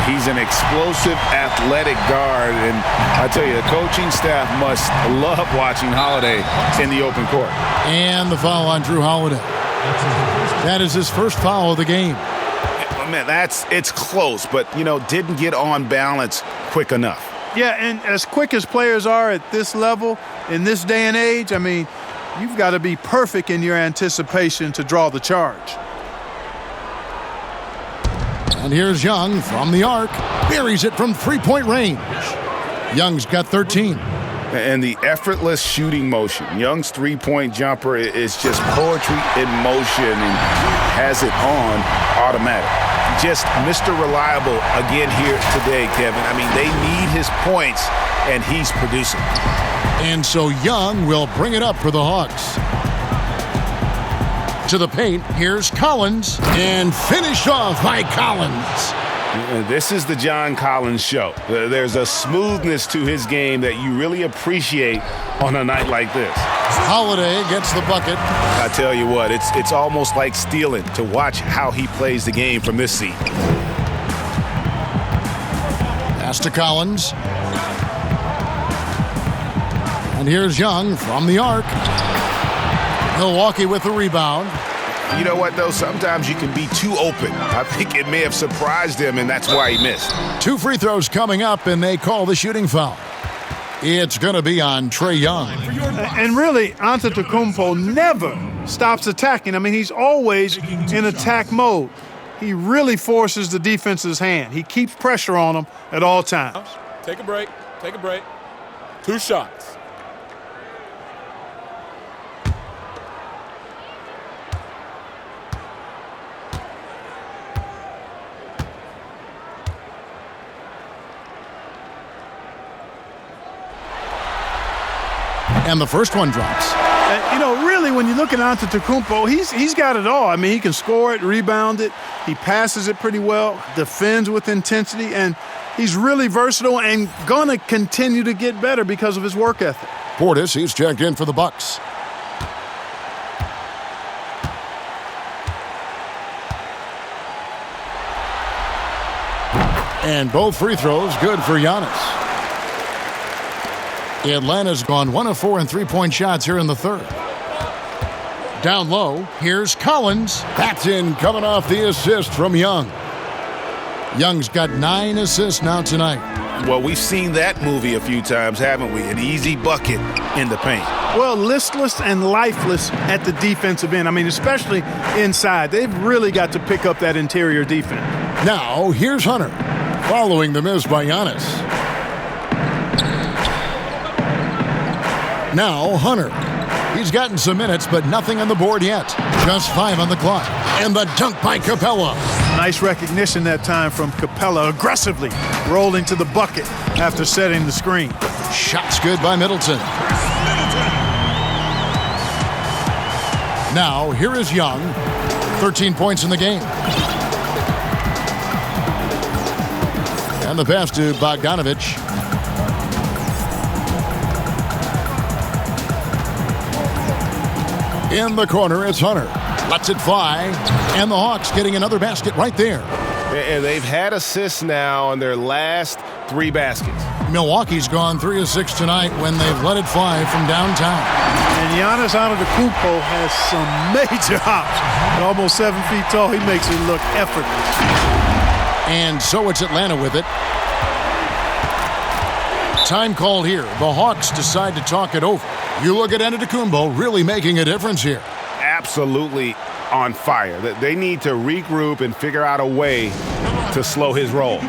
He's an explosive, athletic guard. And I tell you, the coaching staff must love watching Holiday in the open court. And the foul on Jrue Holiday. That is his first foul of the game. Man, it's close, but, didn't get on balance quick enough. Yeah, and as quick as players are at this level, in this day and age, I mean, you've got to be perfect in your anticipation to draw the charge. And here's Young from the arc. Buries it from three-point range. Young's got 13. And the effortless shooting motion. Young's three-point jumper is just poetry in motion and has it on automatic. Just Mr. Reliable again here today, Kevin. I mean, they need his points, and he's producing. And so Young will bring it up for the Hawks. To the paint, here's Collins, and finished off by Collins. This is the John Collins show. There's a smoothness to his game that you really appreciate on a night like this. Holiday gets the bucket. I tell you what, it's almost like stealing to watch how he plays the game from this seat. Pass to Collins. And here's Young from the arc. Milwaukee with the rebound. You know what, though? Sometimes you can be too open. I think it may have surprised him, and that's why he missed. 2 free throws coming up, and they call the shooting foul. It's going to be on Trae Young. And really, Antetokounmpo never stops attacking. I mean, he's always in attack mode. He really forces the defense's hand. He keeps pressure on them at all times. Take a break. 2 shots. And the first one drops. Really, when you look at Antetokounmpo, he's got it all. I mean, he can score it, rebound it, he passes it pretty well, defends with intensity, and he's really versatile and going to continue to get better because of his work ethic. Portis, he's checked in for the Bucks. And both free throws good for Giannis. Atlanta's gone 1 of 4 in three-point shots here in the third. Down low, here's Collins. That's in, coming off the assist from Young. Young's got 9 assists now tonight. Well, we've seen that movie a few times, haven't we? An easy bucket in the paint. Well, listless and lifeless at the defensive end. I mean, especially inside. They've really got to pick up that interior defense. Now, here's Hunter, following the miss by Giannis. Now, Hunter. He's gotten some minutes, but nothing on the board yet. Just 5 on the clock. And the dunk by Capella. Nice recognition that time from Capella, aggressively rolling to the bucket after setting the screen. Shot's good by Middleton. Now, here is Young. 13 points in the game. And the pass to Bogdanovich. In the corner, it's Hunter. Lets it fly. And the Hawks getting another basket right there. And they've had assists now on their last 3 baskets. Milwaukee's gone 3 of 6 tonight when they've let it fly from downtown. And Giannis Antetokounmpo has some major hops. At almost 7 feet tall, he makes it look effortless. And so it's Atlanta with it. Time called here. The Hawks decide to talk it over. You look at Antetokounmpo really making a difference here. Absolutely on fire. They need to regroup and figure out a way to slow his roll.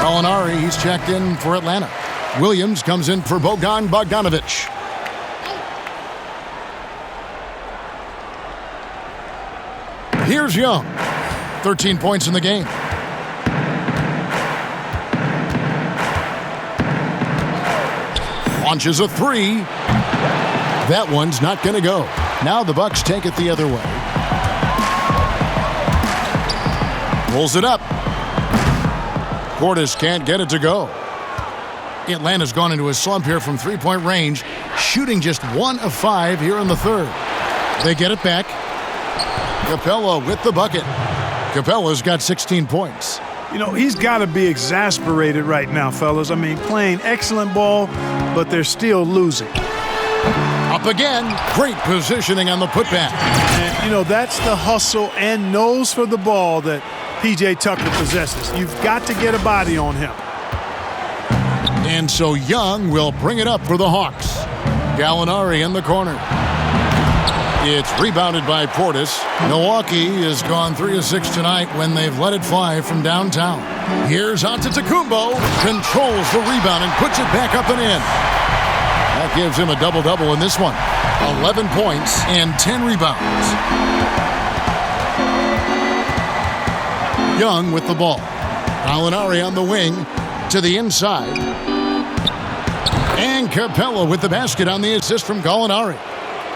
Gallinari, he's checked in for Atlanta. Williams comes in for Bogdanovich. Here's Young. 13 points in the game. Launches a 3. That one's not going to go. Now the Bucks take it the other way. Rolls it up. Portis can't get it to go. Atlanta's gone into a slump here from three-point range, shooting just 1 of 5 here in the third. They get it back. Capella with the bucket. Capella's got 16 points. You know, he's got to be exasperated right now, fellas. I mean, playing excellent ball, but they're still losing. Up again. Great positioning on the putback. And, you know, that's the hustle and nose for the ball that P.J. Tucker possesses. You've got to get a body on him. And so Young will bring it up for the Hawks. Gallinari in the corner. It's rebounded by Portis. Milwaukee has gone 3 of 6 tonight when they've let it fly from downtown. Here's Antetokounmpo. Controls the rebound and puts it back up and in. That gives him a double-double in this one. 11 points and 10 rebounds. Young with the ball. Gallinari on the wing to the inside. And Capella with the basket on the assist from Gallinari.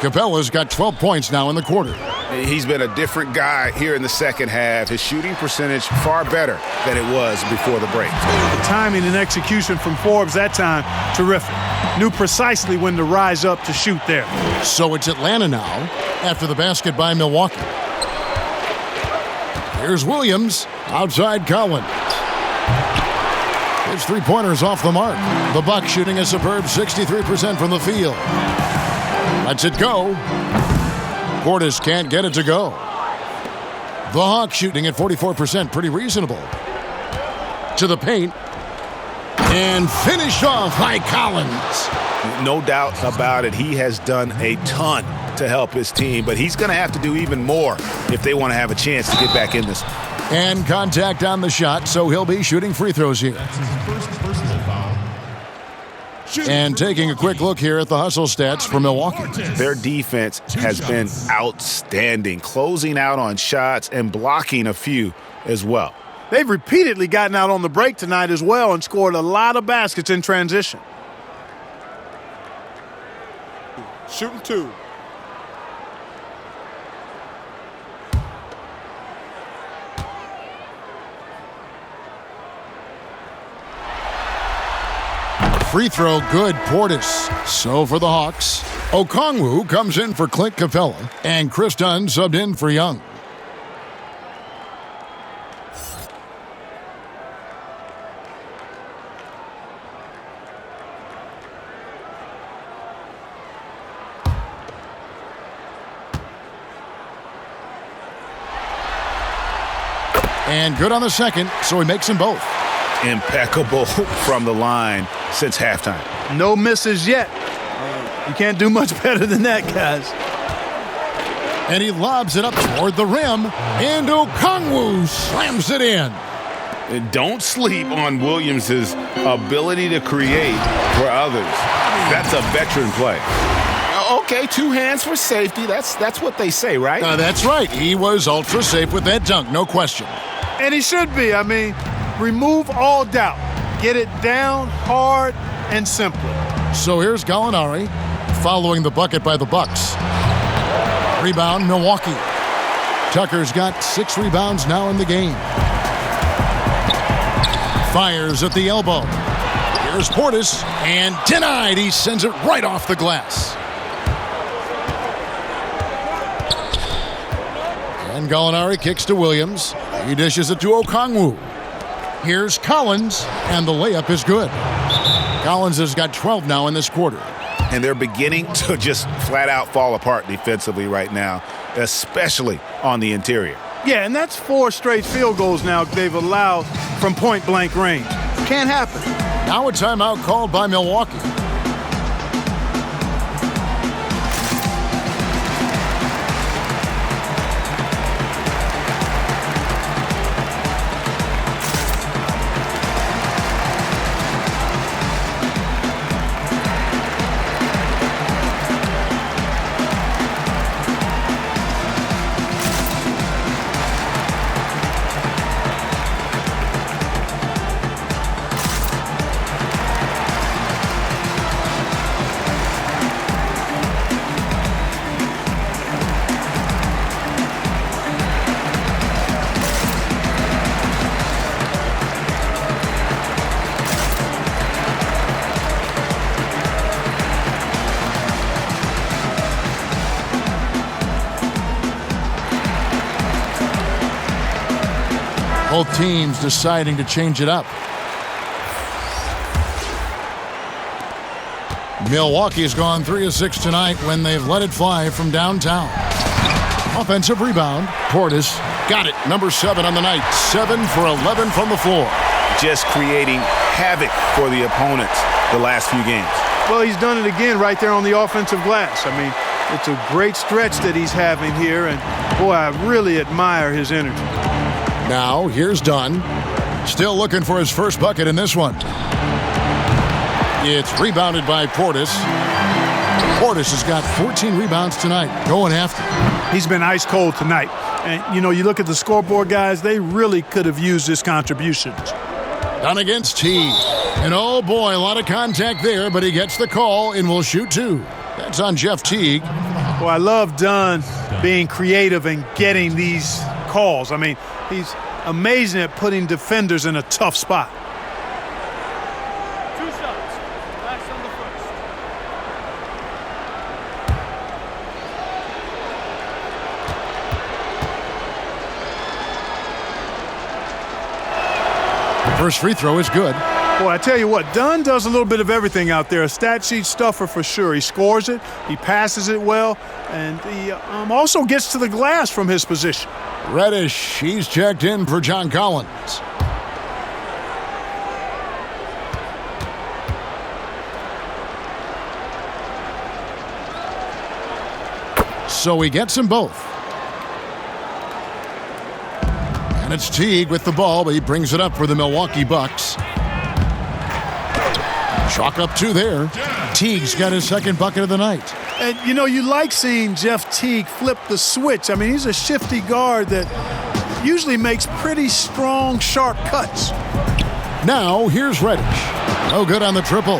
Capella's got 12 points now in the quarter. He's been a different guy here in the second half. His shooting percentage far better than it was before the break. The timing and execution from Forbes that time, terrific. Knew precisely when to rise up to shoot there. So it's Atlanta now after the basket by Milwaukee. Here's Williams outside Collins. His three-pointers off the mark. The Bucks shooting a superb 63% from the field. Lets it go. Portis can't get it to go. The Hawks shooting at 44%, pretty reasonable. To the paint. And finished off by Collins. No doubt about it. He has done a ton to help his team, but he's going to have to do even more if they want to have a chance to get back in this. And contact on the shot, so he'll be shooting free throws here. And taking a quick look here at the hustle stats for Milwaukee. Their defense has been outstanding, closing out on shots and blocking a few as well. They've repeatedly gotten out on the break tonight as well and scored a lot of baskets in transition. Shooting 2. Free throw good, Portis. So for the Hawks, Okongwu comes in for Clint Capella, and Chris Dunn subbed in for Young. And good on the second, so he makes them both. Impeccable from the line since halftime. No misses yet. You can't do much better than that, guys. And he lobs it up toward the rim, and Okongwu slams it in. And don't sleep on Williams' ability to create for others. That's a veteran play. Okay, 2 hands for safety. That's what they say, right? That's right. He was ultra safe with that dunk, no question. And he should be. I mean, remove all doubt. Get it down hard and simply. So here's Gallinari following the bucket by the Bucks. Rebound, Milwaukee. Tucker's got 6 rebounds now in the game. Fires at the elbow. Here's Portis, and denied. He sends it right off the glass. And Gallinari kicks to Williams. He dishes it to Okongwu. Here's Collins, and the layup is good. Collins has got 12 now in this quarter. And they're beginning to just flat out fall apart defensively right now, especially on the interior. Yeah, and that's 4 straight field goals now they've allowed from point-blank range. Can't happen. Now a timeout called by Milwaukee. Both teams deciding to change it up. Milwaukee's gone 3 of 6 tonight when they've let it fly from downtown. Offensive rebound. Portis got it. Number 7 on the night. 7 for 11 from the floor. Just creating havoc for the opponents the last few games. Well, he's done it again right there on the offensive glass. I mean, it's a great stretch that he's having here, and boy, I really admire his energy. Now, here's Dunn. Still looking for his first bucket in this one. It's rebounded by Portis. Portis has got 14 rebounds tonight, going after. He's been ice cold tonight. And, you know, you look at the scoreboard, guys, they really could have used his contributions. Dunn against Teague. And, oh, boy, a lot of contact there, but he gets the call and will shoot 2. That's on Jeff Teague. Well, I love Dunn being creative and getting these calls. I mean, he's amazing at putting defenders in a tough spot. 2 shots. Last on the first. First free throw is good. Boy, I tell you what, Dunn does a little bit of everything out there. A stat sheet stuffer for sure. He scores it, he passes it well, and he also gets to the glass from his position. Reddish, he's checked in for John Collins. So he gets them both. And it's Teague with the ball, but he brings it up for the Milwaukee Bucks. Chalk up 2 there. Teague's got his second bucket of the night. And, you know, you like seeing Jeff Teague flip the switch. I mean, he's a shifty guard that usually makes pretty strong, sharp cuts. Now, here's Reddish. Oh, good on the triple.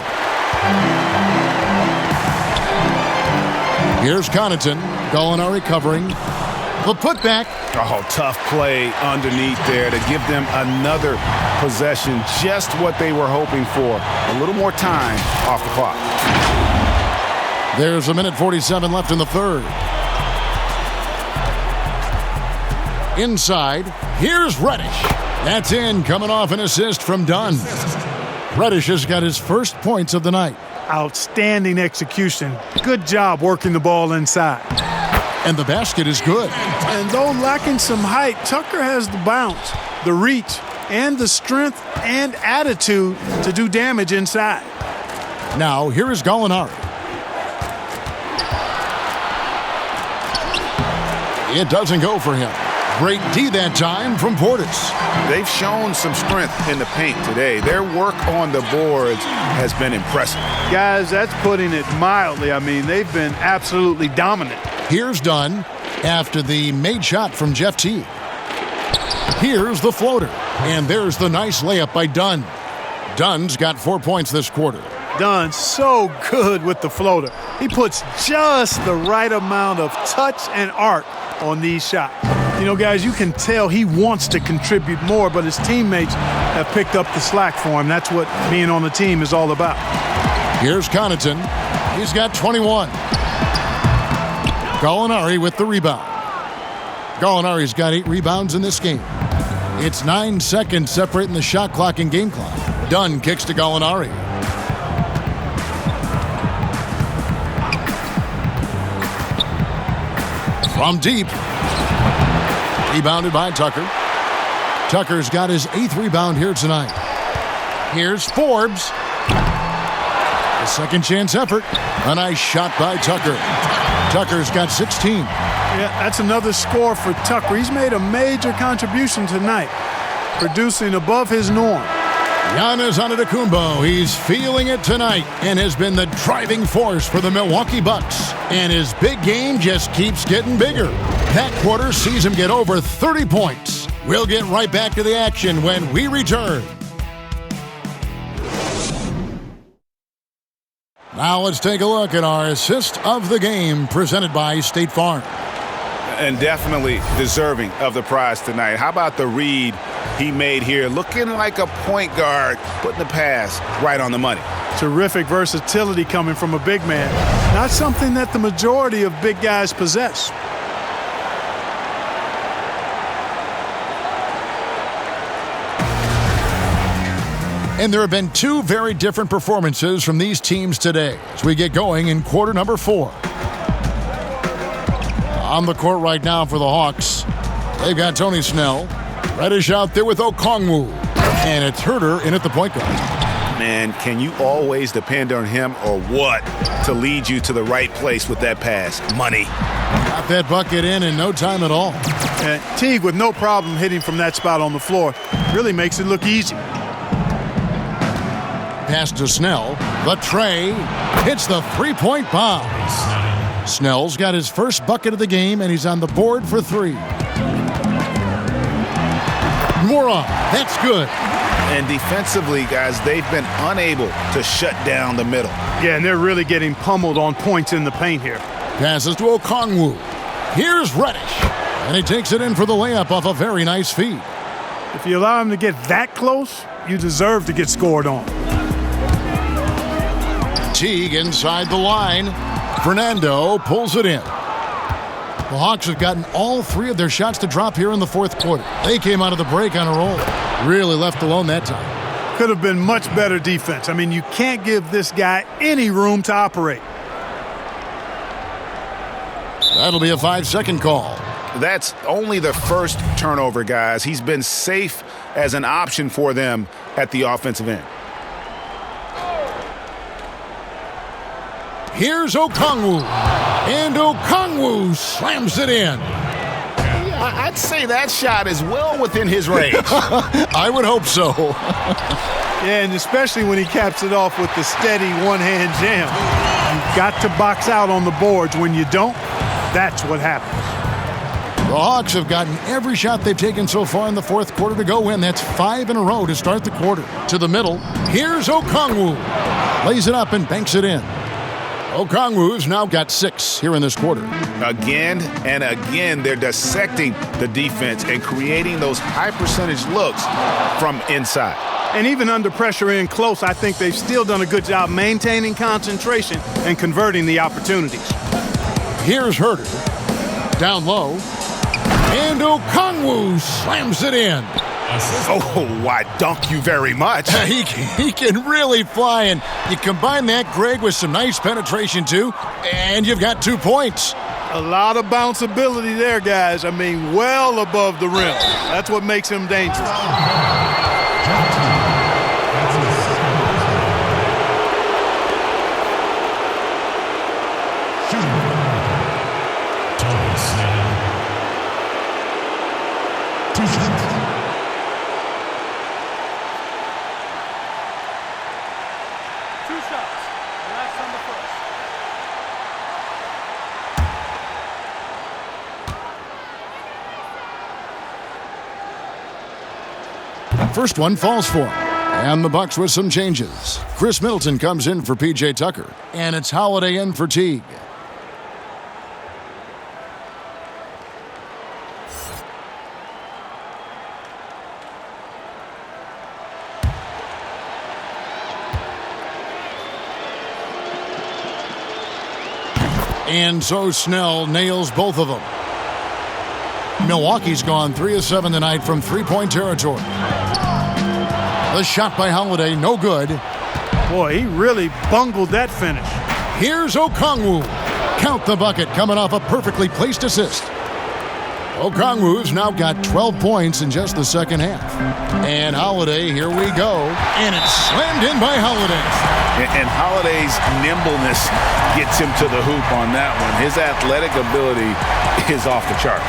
Here's Connaughton. Gallinari covering. The putback. Oh, tough play underneath there to give them another possession, just what they were hoping for. A little more time off the clock. There's 1:47 left in the third. Inside, here's Reddish. That's in, coming off an assist from Dunn. Reddish has got his first points of the night. Outstanding execution. Good job working the ball inside. And the basket is good. And though lacking some height, Tucker has the bounce, the reach, and the strength and attitude to do damage inside. Now, here is Gallinari. It doesn't go for him. Great D that time from Portis. They've shown some strength in the paint today. Their work on the boards has been impressive. Guys, that's putting it mildly. I mean, they've been absolutely dominant. Here's Dunn after the made shot from Jeff Teague. Here's the floater. And there's the nice layup by Dunn. Dunn's got 4 points this quarter. Dunn so good with the floater. He puts just the right amount of touch and arc on these shots. You know, guys, you can tell he wants to contribute more, but his teammates have picked up the slack for him. That's what being on the team is all about. Here's Connaughton. He's got 21. Gallinari with the rebound. Gallinari's got 8 rebounds in this game. It's 9 seconds separating the shot clock and game clock. Dunn kicks to Gallinari. From deep. Rebounded by Tucker. Tucker's got his 8th rebound here tonight. Here's Forbes. A second chance effort. A nice shot by Tucker. Tucker's got 16. Yeah, that's another score for Tucker. He's made a major contribution tonight, producing above his norm. Giannis Antetokounmpo, he's feeling it tonight and has been the driving force for the Milwaukee Bucks. And his big game just keeps getting bigger. That quarter sees him get over 30 points. We'll get right back to the action when we return. Now let's take a look at our assist of the game presented by State Farm. And definitely deserving of the prize tonight. How about the read he made here? Looking like a point guard, putting the pass right on the money. Terrific versatility coming from a big man. Not something that the majority of big guys possess. And there have been 2 very different performances from these teams today as we get going in quarter number 4. On the court right now for the Hawks, they've got Tony Snell. Reddish out there with Okongwu. And it's Herter in at the point guard. Man, can you always depend on him or what to lead you to the right place with that pass? Money. Got that bucket in no time at all. And Teague with no problem hitting from that spot on the floor. Really makes it look easy. Pass to Snell. The Trae hits the 3-point bomb. Snell's got his first bucket of the game, and he's on the board for 3. Moron, that's good. And defensively, guys, they've been unable to shut down the middle. Yeah, and they're really getting pummeled on points in the paint here. Passes to Okongwu. Here's Reddish. And he takes it in for the layup off a very nice feed. If you allow him to get that close, you deserve to get scored on. Teague inside the line. Fernando pulls it in. The Hawks have gotten all 3 of their shots to drop here in the 4th quarter. They came out of the break on a roll. Really left alone that time. Could have been much better defense. I mean, you can't give this guy any room to operate. That'll be a 5-second call. That's only the first turnover, guys. He's been safe as an option for them at the offensive end. Here's Okongwu. And Okongwu slams it in. I'd say that shot is well within his range. I would hope so. Yeah, and especially when he caps it off with the steady one-hand jam. You've got to box out on the boards. When you don't, that's what happens. The Hawks have gotten every shot they've taken so far in the 4th quarter to go win. That's 5 in a row to start the quarter. To the middle. Here's Okongwu. Lays it up and banks it in. Okongwu's now got 6 here in this quarter. Again and again, they're dissecting the defense and creating those high-percentage looks from inside. And even under pressure in close, I think they've still done a good job maintaining concentration and converting the opportunities. Here's Herter. Down low. And Okongwu slams it in. Oh, why, dunk you very much. He can really fly, and you combine that, Greg, with some nice penetration, too, and you've got 2 points. A lot of bounceability there, guys. I mean, well above the rim. That's what makes him dangerous. First one falls for him. And the Bucks with some changes. Chris Middleton comes in for P.J. Tucker. And it's Holiday in for Teague. And so Snell nails both of them. Milwaukee's gone 3 of 7 tonight from three-point territory. The shot by Holiday, no good. Boy, he really bungled that finish. Here's Okongwu. Count the bucket coming off a perfectly placed assist. Okongwu's now got 12 points in just the second half. And Holiday, here we go. And it's slammed in by Holiday. And Holiday's nimbleness gets him to the hoop on that one. His athletic ability is off the charts.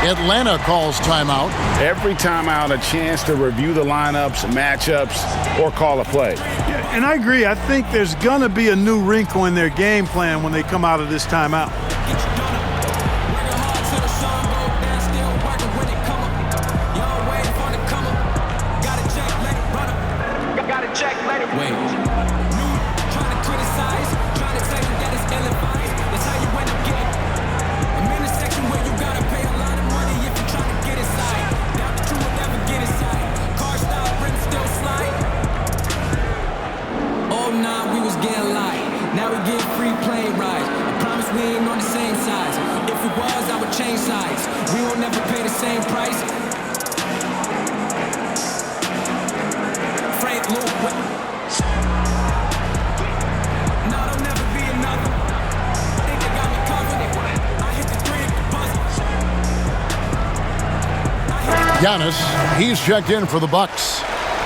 Atlanta calls timeout. Every timeout, a chance to review the lineups, matchups, or call a play. Yeah, and I agree. I think there's going to be a new wrinkle in their game plan when they come out of this timeout. Giannis, he's checked in for the Bucks.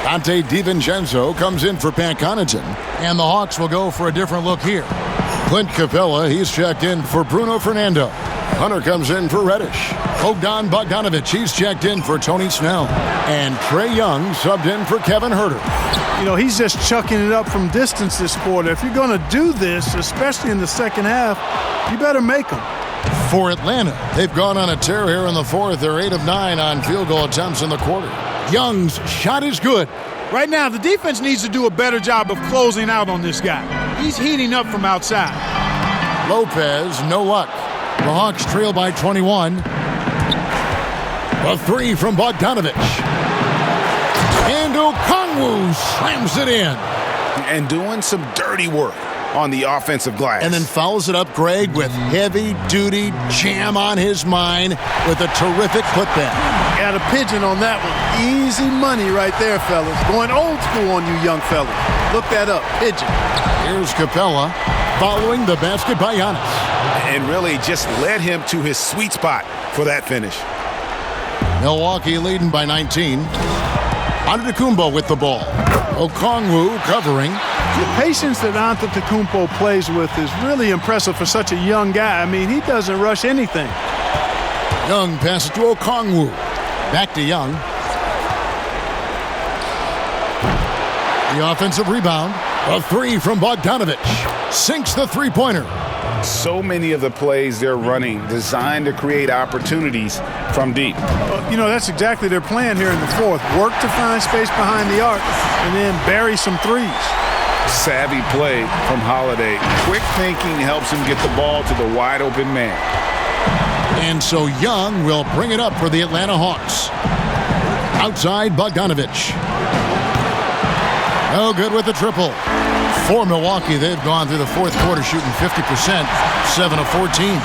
Dante DiVincenzo comes in for Pat Connaughton. And the Hawks will go for a different look here. Clint Capella, he's checked in for Bruno Fernando. Hunter comes in for Reddish. Bogdan Bogdanovic, he's checked in for Tony Snell. And Trae Young subbed in for Kevin Herter. You know, he's just chucking it up from distance this quarter. If you're going to do this, especially in the second half, you better make them. For Atlanta, they've gone on a tear here in the fourth. They're 8 of 9 on field goal attempts in the quarter. Young's shot is good. Right now, the defense needs to do a better job of closing out on this guy. He's heating up from outside. Lopez, no luck. The Hawks trail by 21. A 3 from Bogdanovic. And Okongwu slams it in. And doing some dirty work on the offensive glass. And then follows it up, Greg, with heavy-duty jam on his mind with a terrific putback. Got a pigeon on that one. Easy money right there, fellas. Going old school on you young fellas. Look that up. Pigeon. Here's Capella following the basket by Giannis. And really just led him to his sweet spot for that finish. Milwaukee leading by 19. Antetokounmpo with the ball. Okongwu covering. The patience that Antetokounmpo plays with is really impressive for such a young guy. I mean, he doesn't rush anything. Young passes to Okongwu. Back to Young. The offensive rebound. A 3 from Bogdanovic. Sinks the three-pointer. So many of the plays they're running designed to create opportunities from deep. You know, that's exactly their plan here in the fourth. Work to find space behind the arc and then bury some threes. Savvy play from Holiday. Quick thinking helps him get the ball to the wide open man. And so Young will bring it up for the Atlanta Hawks. Outside Bogdanovich. No good with the triple. For Milwaukee, they've gone through the fourth quarter shooting 50%, 7 of 14.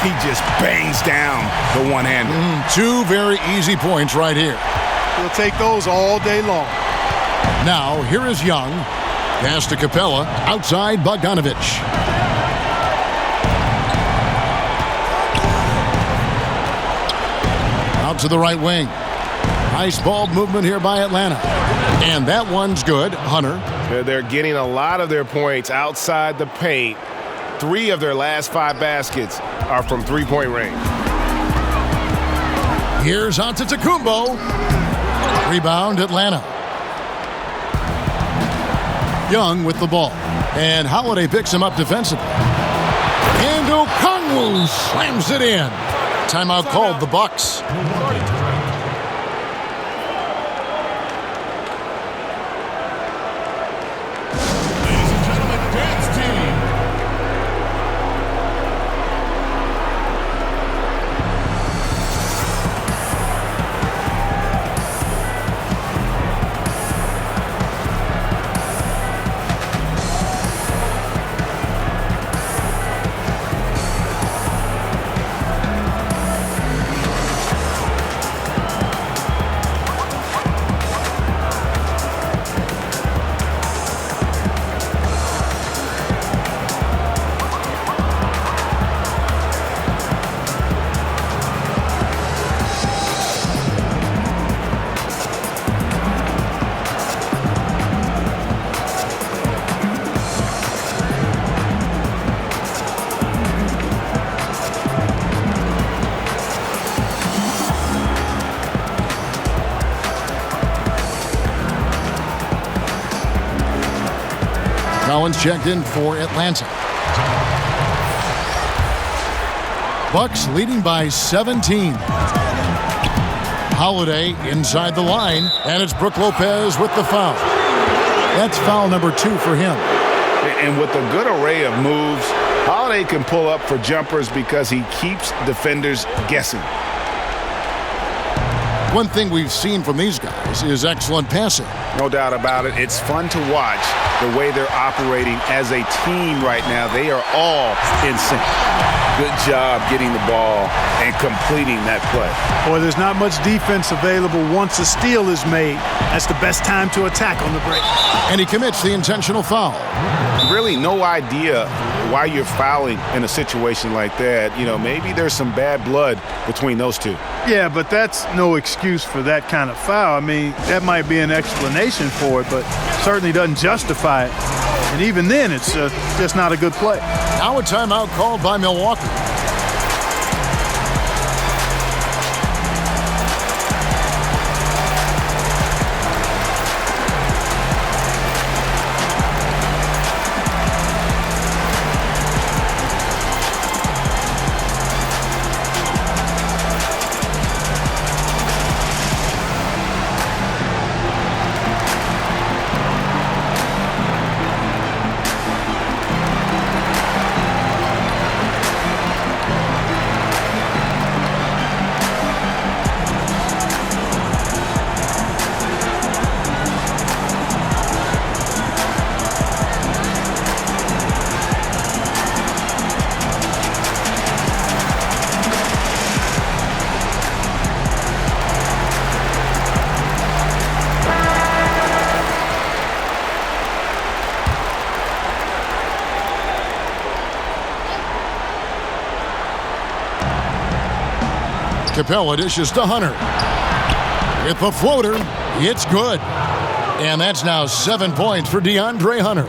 He just bangs down the one-hander. Two very easy points right here. He'll take those all day long. Now, here is Young. Pass to Capella. Outside Bogdanovich. Out to the right wing. Nice ball movement here by Atlanta. And that one's good. Hunter. They're getting a lot of their points outside the paint. 3 of their last 5 baskets are from three-point range. Here's Antetokounmpo. Rebound, Atlanta. Young with the ball. And Holiday picks him up defensively. And Okongwu slams it in. Timeout called the Bucks. Collins checked in for Atlanta. Bucks leading by 17. Holiday inside the line, and it's Brook Lopez with the foul. That's foul number 2 for him. And with a good array of moves, Holiday can pull up for jumpers because he keeps defenders guessing. One thing we've seen from these guys is excellent passing. No doubt about it. It's fun to watch the way they're operating as a team right now. They are all in sync. Good job getting the ball and completing that play. Boy, there's not much defense available once a steal is made. That's the best time to attack on the break. And he commits the intentional foul. Really no idea why you're fouling in a situation like that. You know, maybe there's some bad blood between those two. Yeah, but that's no excuse for that kind of foul. I mean, that might be an explanation for it, but certainly doesn't justify it. And even then, it's just not a good play. Now a timeout called by Milwaukee. Capella dishes to Hunter. With the floater, it's good. And that's now 7 points for DeAndre Hunter.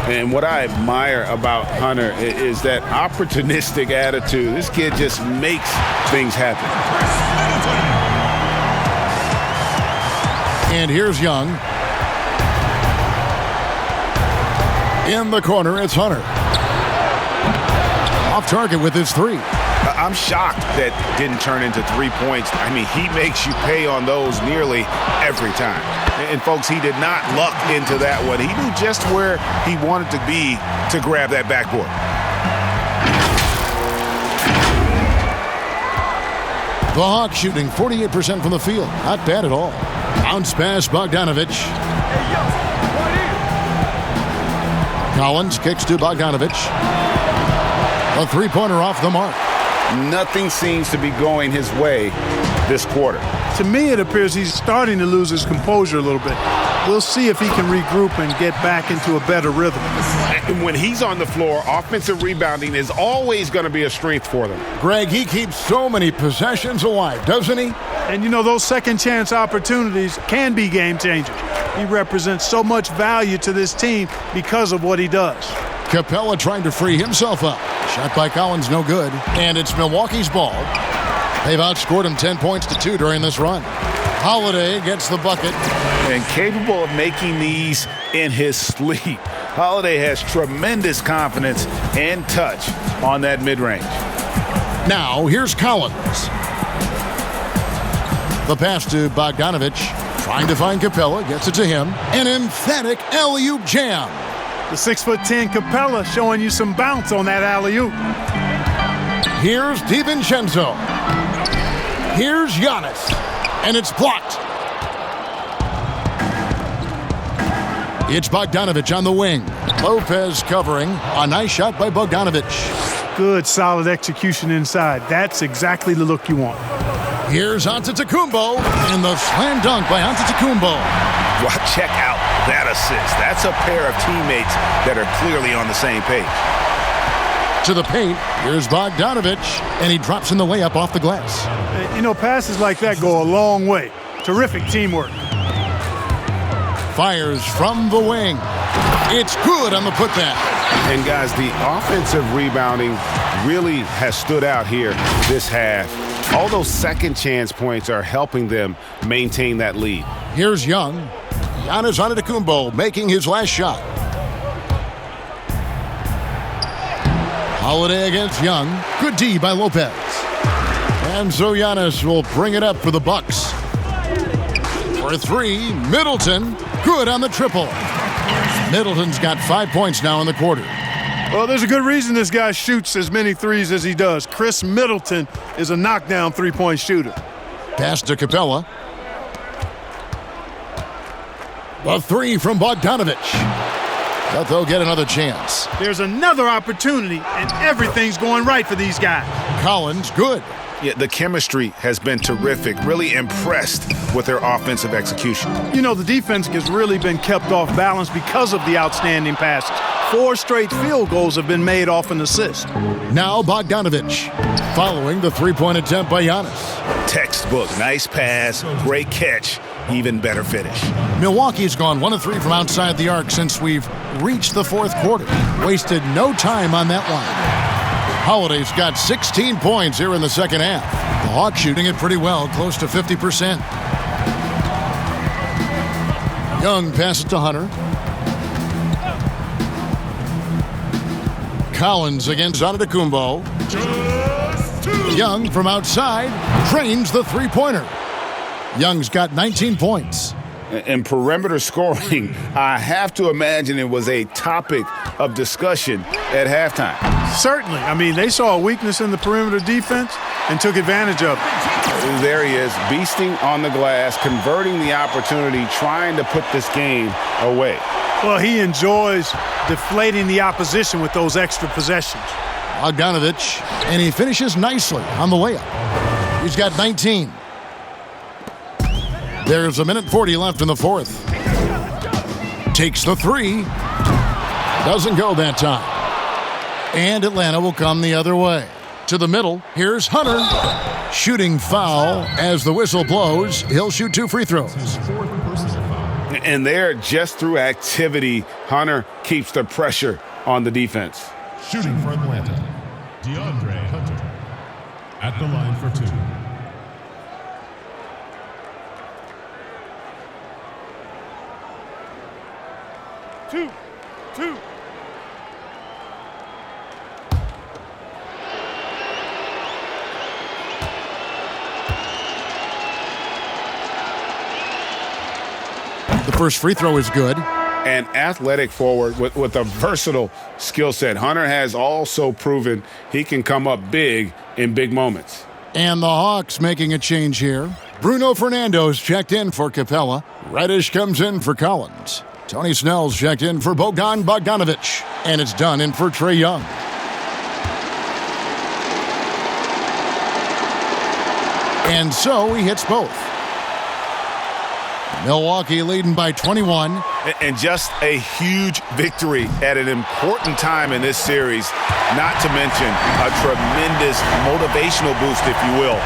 And what I admire about Hunter is that opportunistic attitude. This kid just makes things happen. And here's Young. In the corner, it's Hunter. off target with his three. I'm shocked that didn't turn into 3 points. I mean, he makes you pay on those nearly every time. And folks, he did not luck into that one. He knew just where he wanted to be to grab that backboard. The Hawks shooting 48% from the field. Not bad at all. Bounce pass, Bogdanovic. Collins kicks to Bogdanovic. A three-pointer off the mark. Nothing seems to be going his way this quarter. To me, it appears he's starting to lose his composure a little bit. We'll see if he can regroup and get back into a better rhythm. And when he's on the floor, offensive rebounding is always going to be a strength for them. Greg, he keeps so many possessions alive, doesn't he? And you know, those second chance opportunities can be game changers. He represents so much value to this team because of what he does. Capella trying to free himself up. Shot by Collins, no good. And it's Milwaukee's ball. They've outscored him 10 points to 2 during this run. Holiday gets the bucket. And capable of making these in his sleep. Holiday has tremendous confidence and touch on that mid-range. Now, here's Collins. The pass to Bogdanovic. Trying to find Capella. Gets it to him. An emphatic alley-oop jam. The 6'10" Capella showing you some bounce on that alley-oop. Here's DiVincenzo. Here's Giannis. And it's blocked. It's Bogdanovic on the wing. Lopez covering. A nice shot by Bogdanovic. Good, solid execution inside. That's exactly the look you want. Here's Antetokounmpo. And the slam dunk by Antetokounmpo. Well, check out that assist. That's a pair of teammates that are clearly on the same page. To the paint, here's Bogdanovic, and he drops in the layup off the glass. You know, passes like that go a long way. Terrific teamwork. Fires from the wing. It's good on the putback. And guys, the offensive rebounding really has stood out here this half. All those second chance points are helping them maintain that lead. Here's Young. Giannis Antetokounmpo making his last shot. Holiday against Young. Good D by Lopez. And so Giannis will bring it up for the Bucks. For three, Middleton. Good on the triple. Middleton's got 5 points now in the quarter. Well, there's a good reason this guy shoots as many threes as he does. Chris Middleton is a knockdown three-point shooter. Pass to Capella. The three from Bogdanovic. But they'll get another chance. There's another opportunity, and everything's going right for these guys. Collins, good. Yeah, the chemistry has been terrific. Really impressed with their offensive execution. You know, the defense has really been kept off balance because of the outstanding passes. 4 straight field goals have been made off an assist. Now Bogdanovic, following the three-point attempt by Giannis. Textbook, nice pass, great catch, even better finish. Milwaukee's gone 1 of 3 from outside the arc since we've reached the fourth quarter. Wasted no time on that one. Holiday's got 16 points here in the second half. The Hawks shooting it pretty well, close to 50%. Young passes to Hunter. Collins against Antetokounmpo. Young from outside drains the three-pointer. Young's got 19 points. And perimeter scoring, I have to imagine it was a topic of discussion at halftime. Certainly. I mean, they saw a weakness in the perimeter defense and took advantage of it. There he is, beasting on the glass, converting the opportunity, trying to put this game away. Well, he enjoys deflating the opposition with those extra possessions. Bogdanovic, and he finishes nicely on the layup. He's got 19. There's 1:40 left in the fourth. Takes the three. Doesn't go that time. And Atlanta will come the other way. To the middle, here's Hunter. Shooting foul as the whistle blows. He'll shoot 2 free throws. And there, just through activity, Hunter keeps the pressure on the defense. Shooting for Atlanta, DeAndre Hunter. At the line for 2. The first free throw is good. An athletic forward with a versatile skill set. Hunter has also proven he can come up big in big moments. And the Hawks making a change here. Bruno Fernando's checked in for Capella. Reddish comes in for Collins. Tony Snell's checked in for Bogan Bogdanovic. And it's done in for Trae Young. And so he hits both. Milwaukee leading by 21. And just a huge victory at an important time in this series, not to mention a tremendous motivational boost, if you will,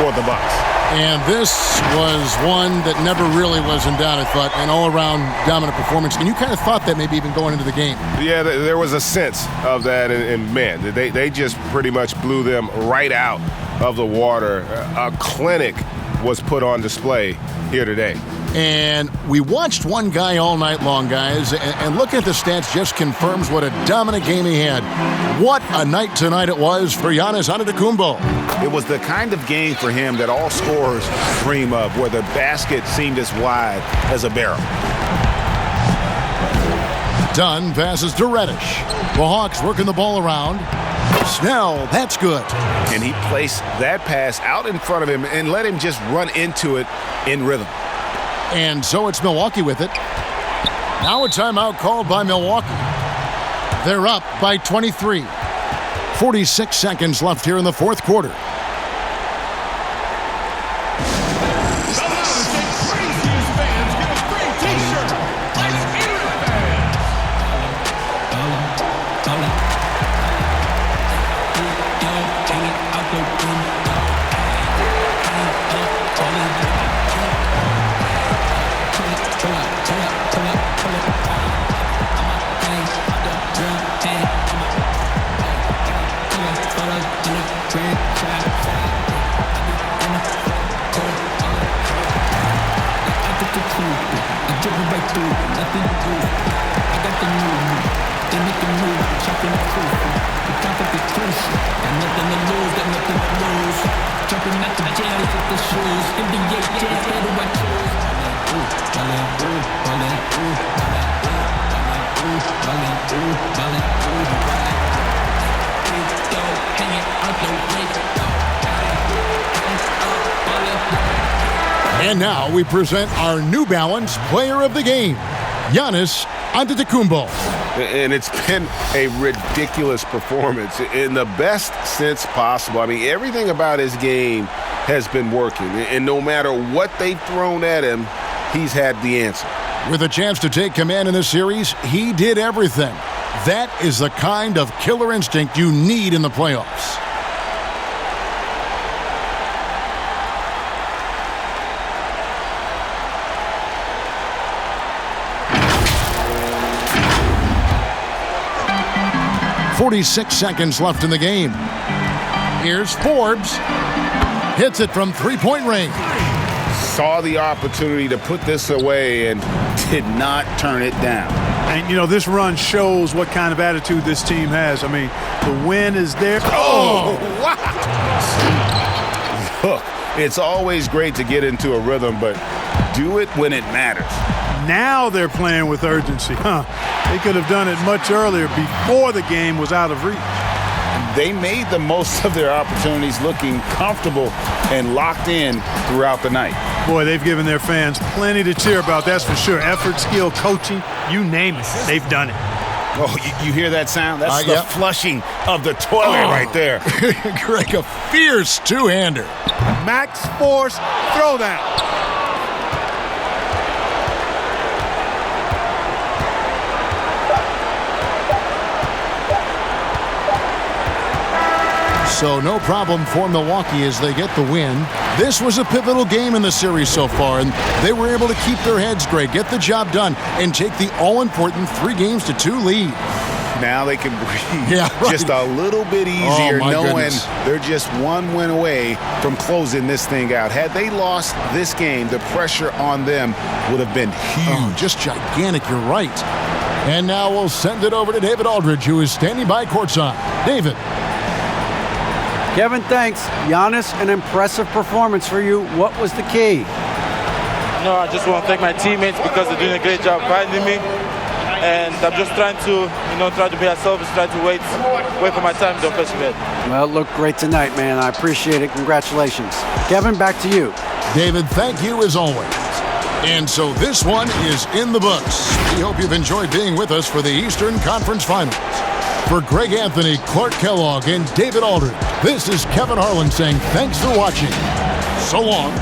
for the Bucks. And this was one that never really was in doubt, I thought, an all-around dominant performance. And you kind of thought that maybe even going into the game. Yeah, there was a sense of that, and man, they just pretty much blew them right out of the water. A clinic was put on display here today. And we watched one guy all night long, guys, and looking at the stats just confirms what a dominant game he had. What a night tonight it was for Giannis Antetokounmpo. It was the kind of game for him that all scorers dream of, where the basket seemed as wide as a barrel. Dunn passes to Reddish. The Hawks working the ball around. Snell, that's good. And he placed that pass out in front of him and let him just run into it in rhythm. And so it's Milwaukee with it. Now a timeout called by Milwaukee. They're up by 23. 46 seconds left here in the fourth quarter. And now we present our New Balance Player of the Game, Giannis Antetokounmpo. And it's been a ridiculous performance in the best sense possible. I mean, everything about his game has been working. And no matter what they've thrown at him, he's had the answer. With a chance to take command in this series, he did everything. That is the kind of killer instinct you need in the playoffs. .46 seconds left in the game. Here's Forbes. Hits it from three-point range. Saw the opportunity to put this away and did not turn it down. And, you know, this run shows what kind of attitude this team has. I mean, the win is there. Oh, wow. Look, it's always great to get into a rhythm, but do it when it matters. Now they're playing with urgency. They could have done it much earlier, before the game was out of reach. They made the most of their opportunities, looking comfortable and locked in throughout the night. Boy, they've given their fans plenty to cheer about, that's for sure. Effort, skill, coaching, you name it, they've done it. Oh, you hear that sound? That's the flushing of the toilet right there. Greg, a fierce two-hander. Max Force throwdown. So no problem for Milwaukee as they get the win. This was a pivotal game in the series so far, and they were able to keep their heads, Greg, get the job done, and take the all-important 3-2 lead. Now they can breathe just a little bit easier, knowing they're just one win away from closing this thing out. Had they lost this game, the pressure on them would have been huge. Oh, just gigantic, you're right. And now we'll send it over to David Aldridge, who is standing by courtside. David. Kevin, thanks. Giannis, an impressive performance for you. What was the key? No, I just want to thank my teammates because they're doing a great job guiding me. And I'm just trying to, try to be selfish, try to wait for my time to offensive end. Well, it looked great tonight, man. I appreciate it. Congratulations. Kevin, back to you. David, thank you as always. And so this one is in the books. We hope you've enjoyed being with us for the Eastern Conference Finals. For Greg Anthony, Clark Kellogg, and David Aldridge, this is Kevin Harlan saying thanks for watching. So long.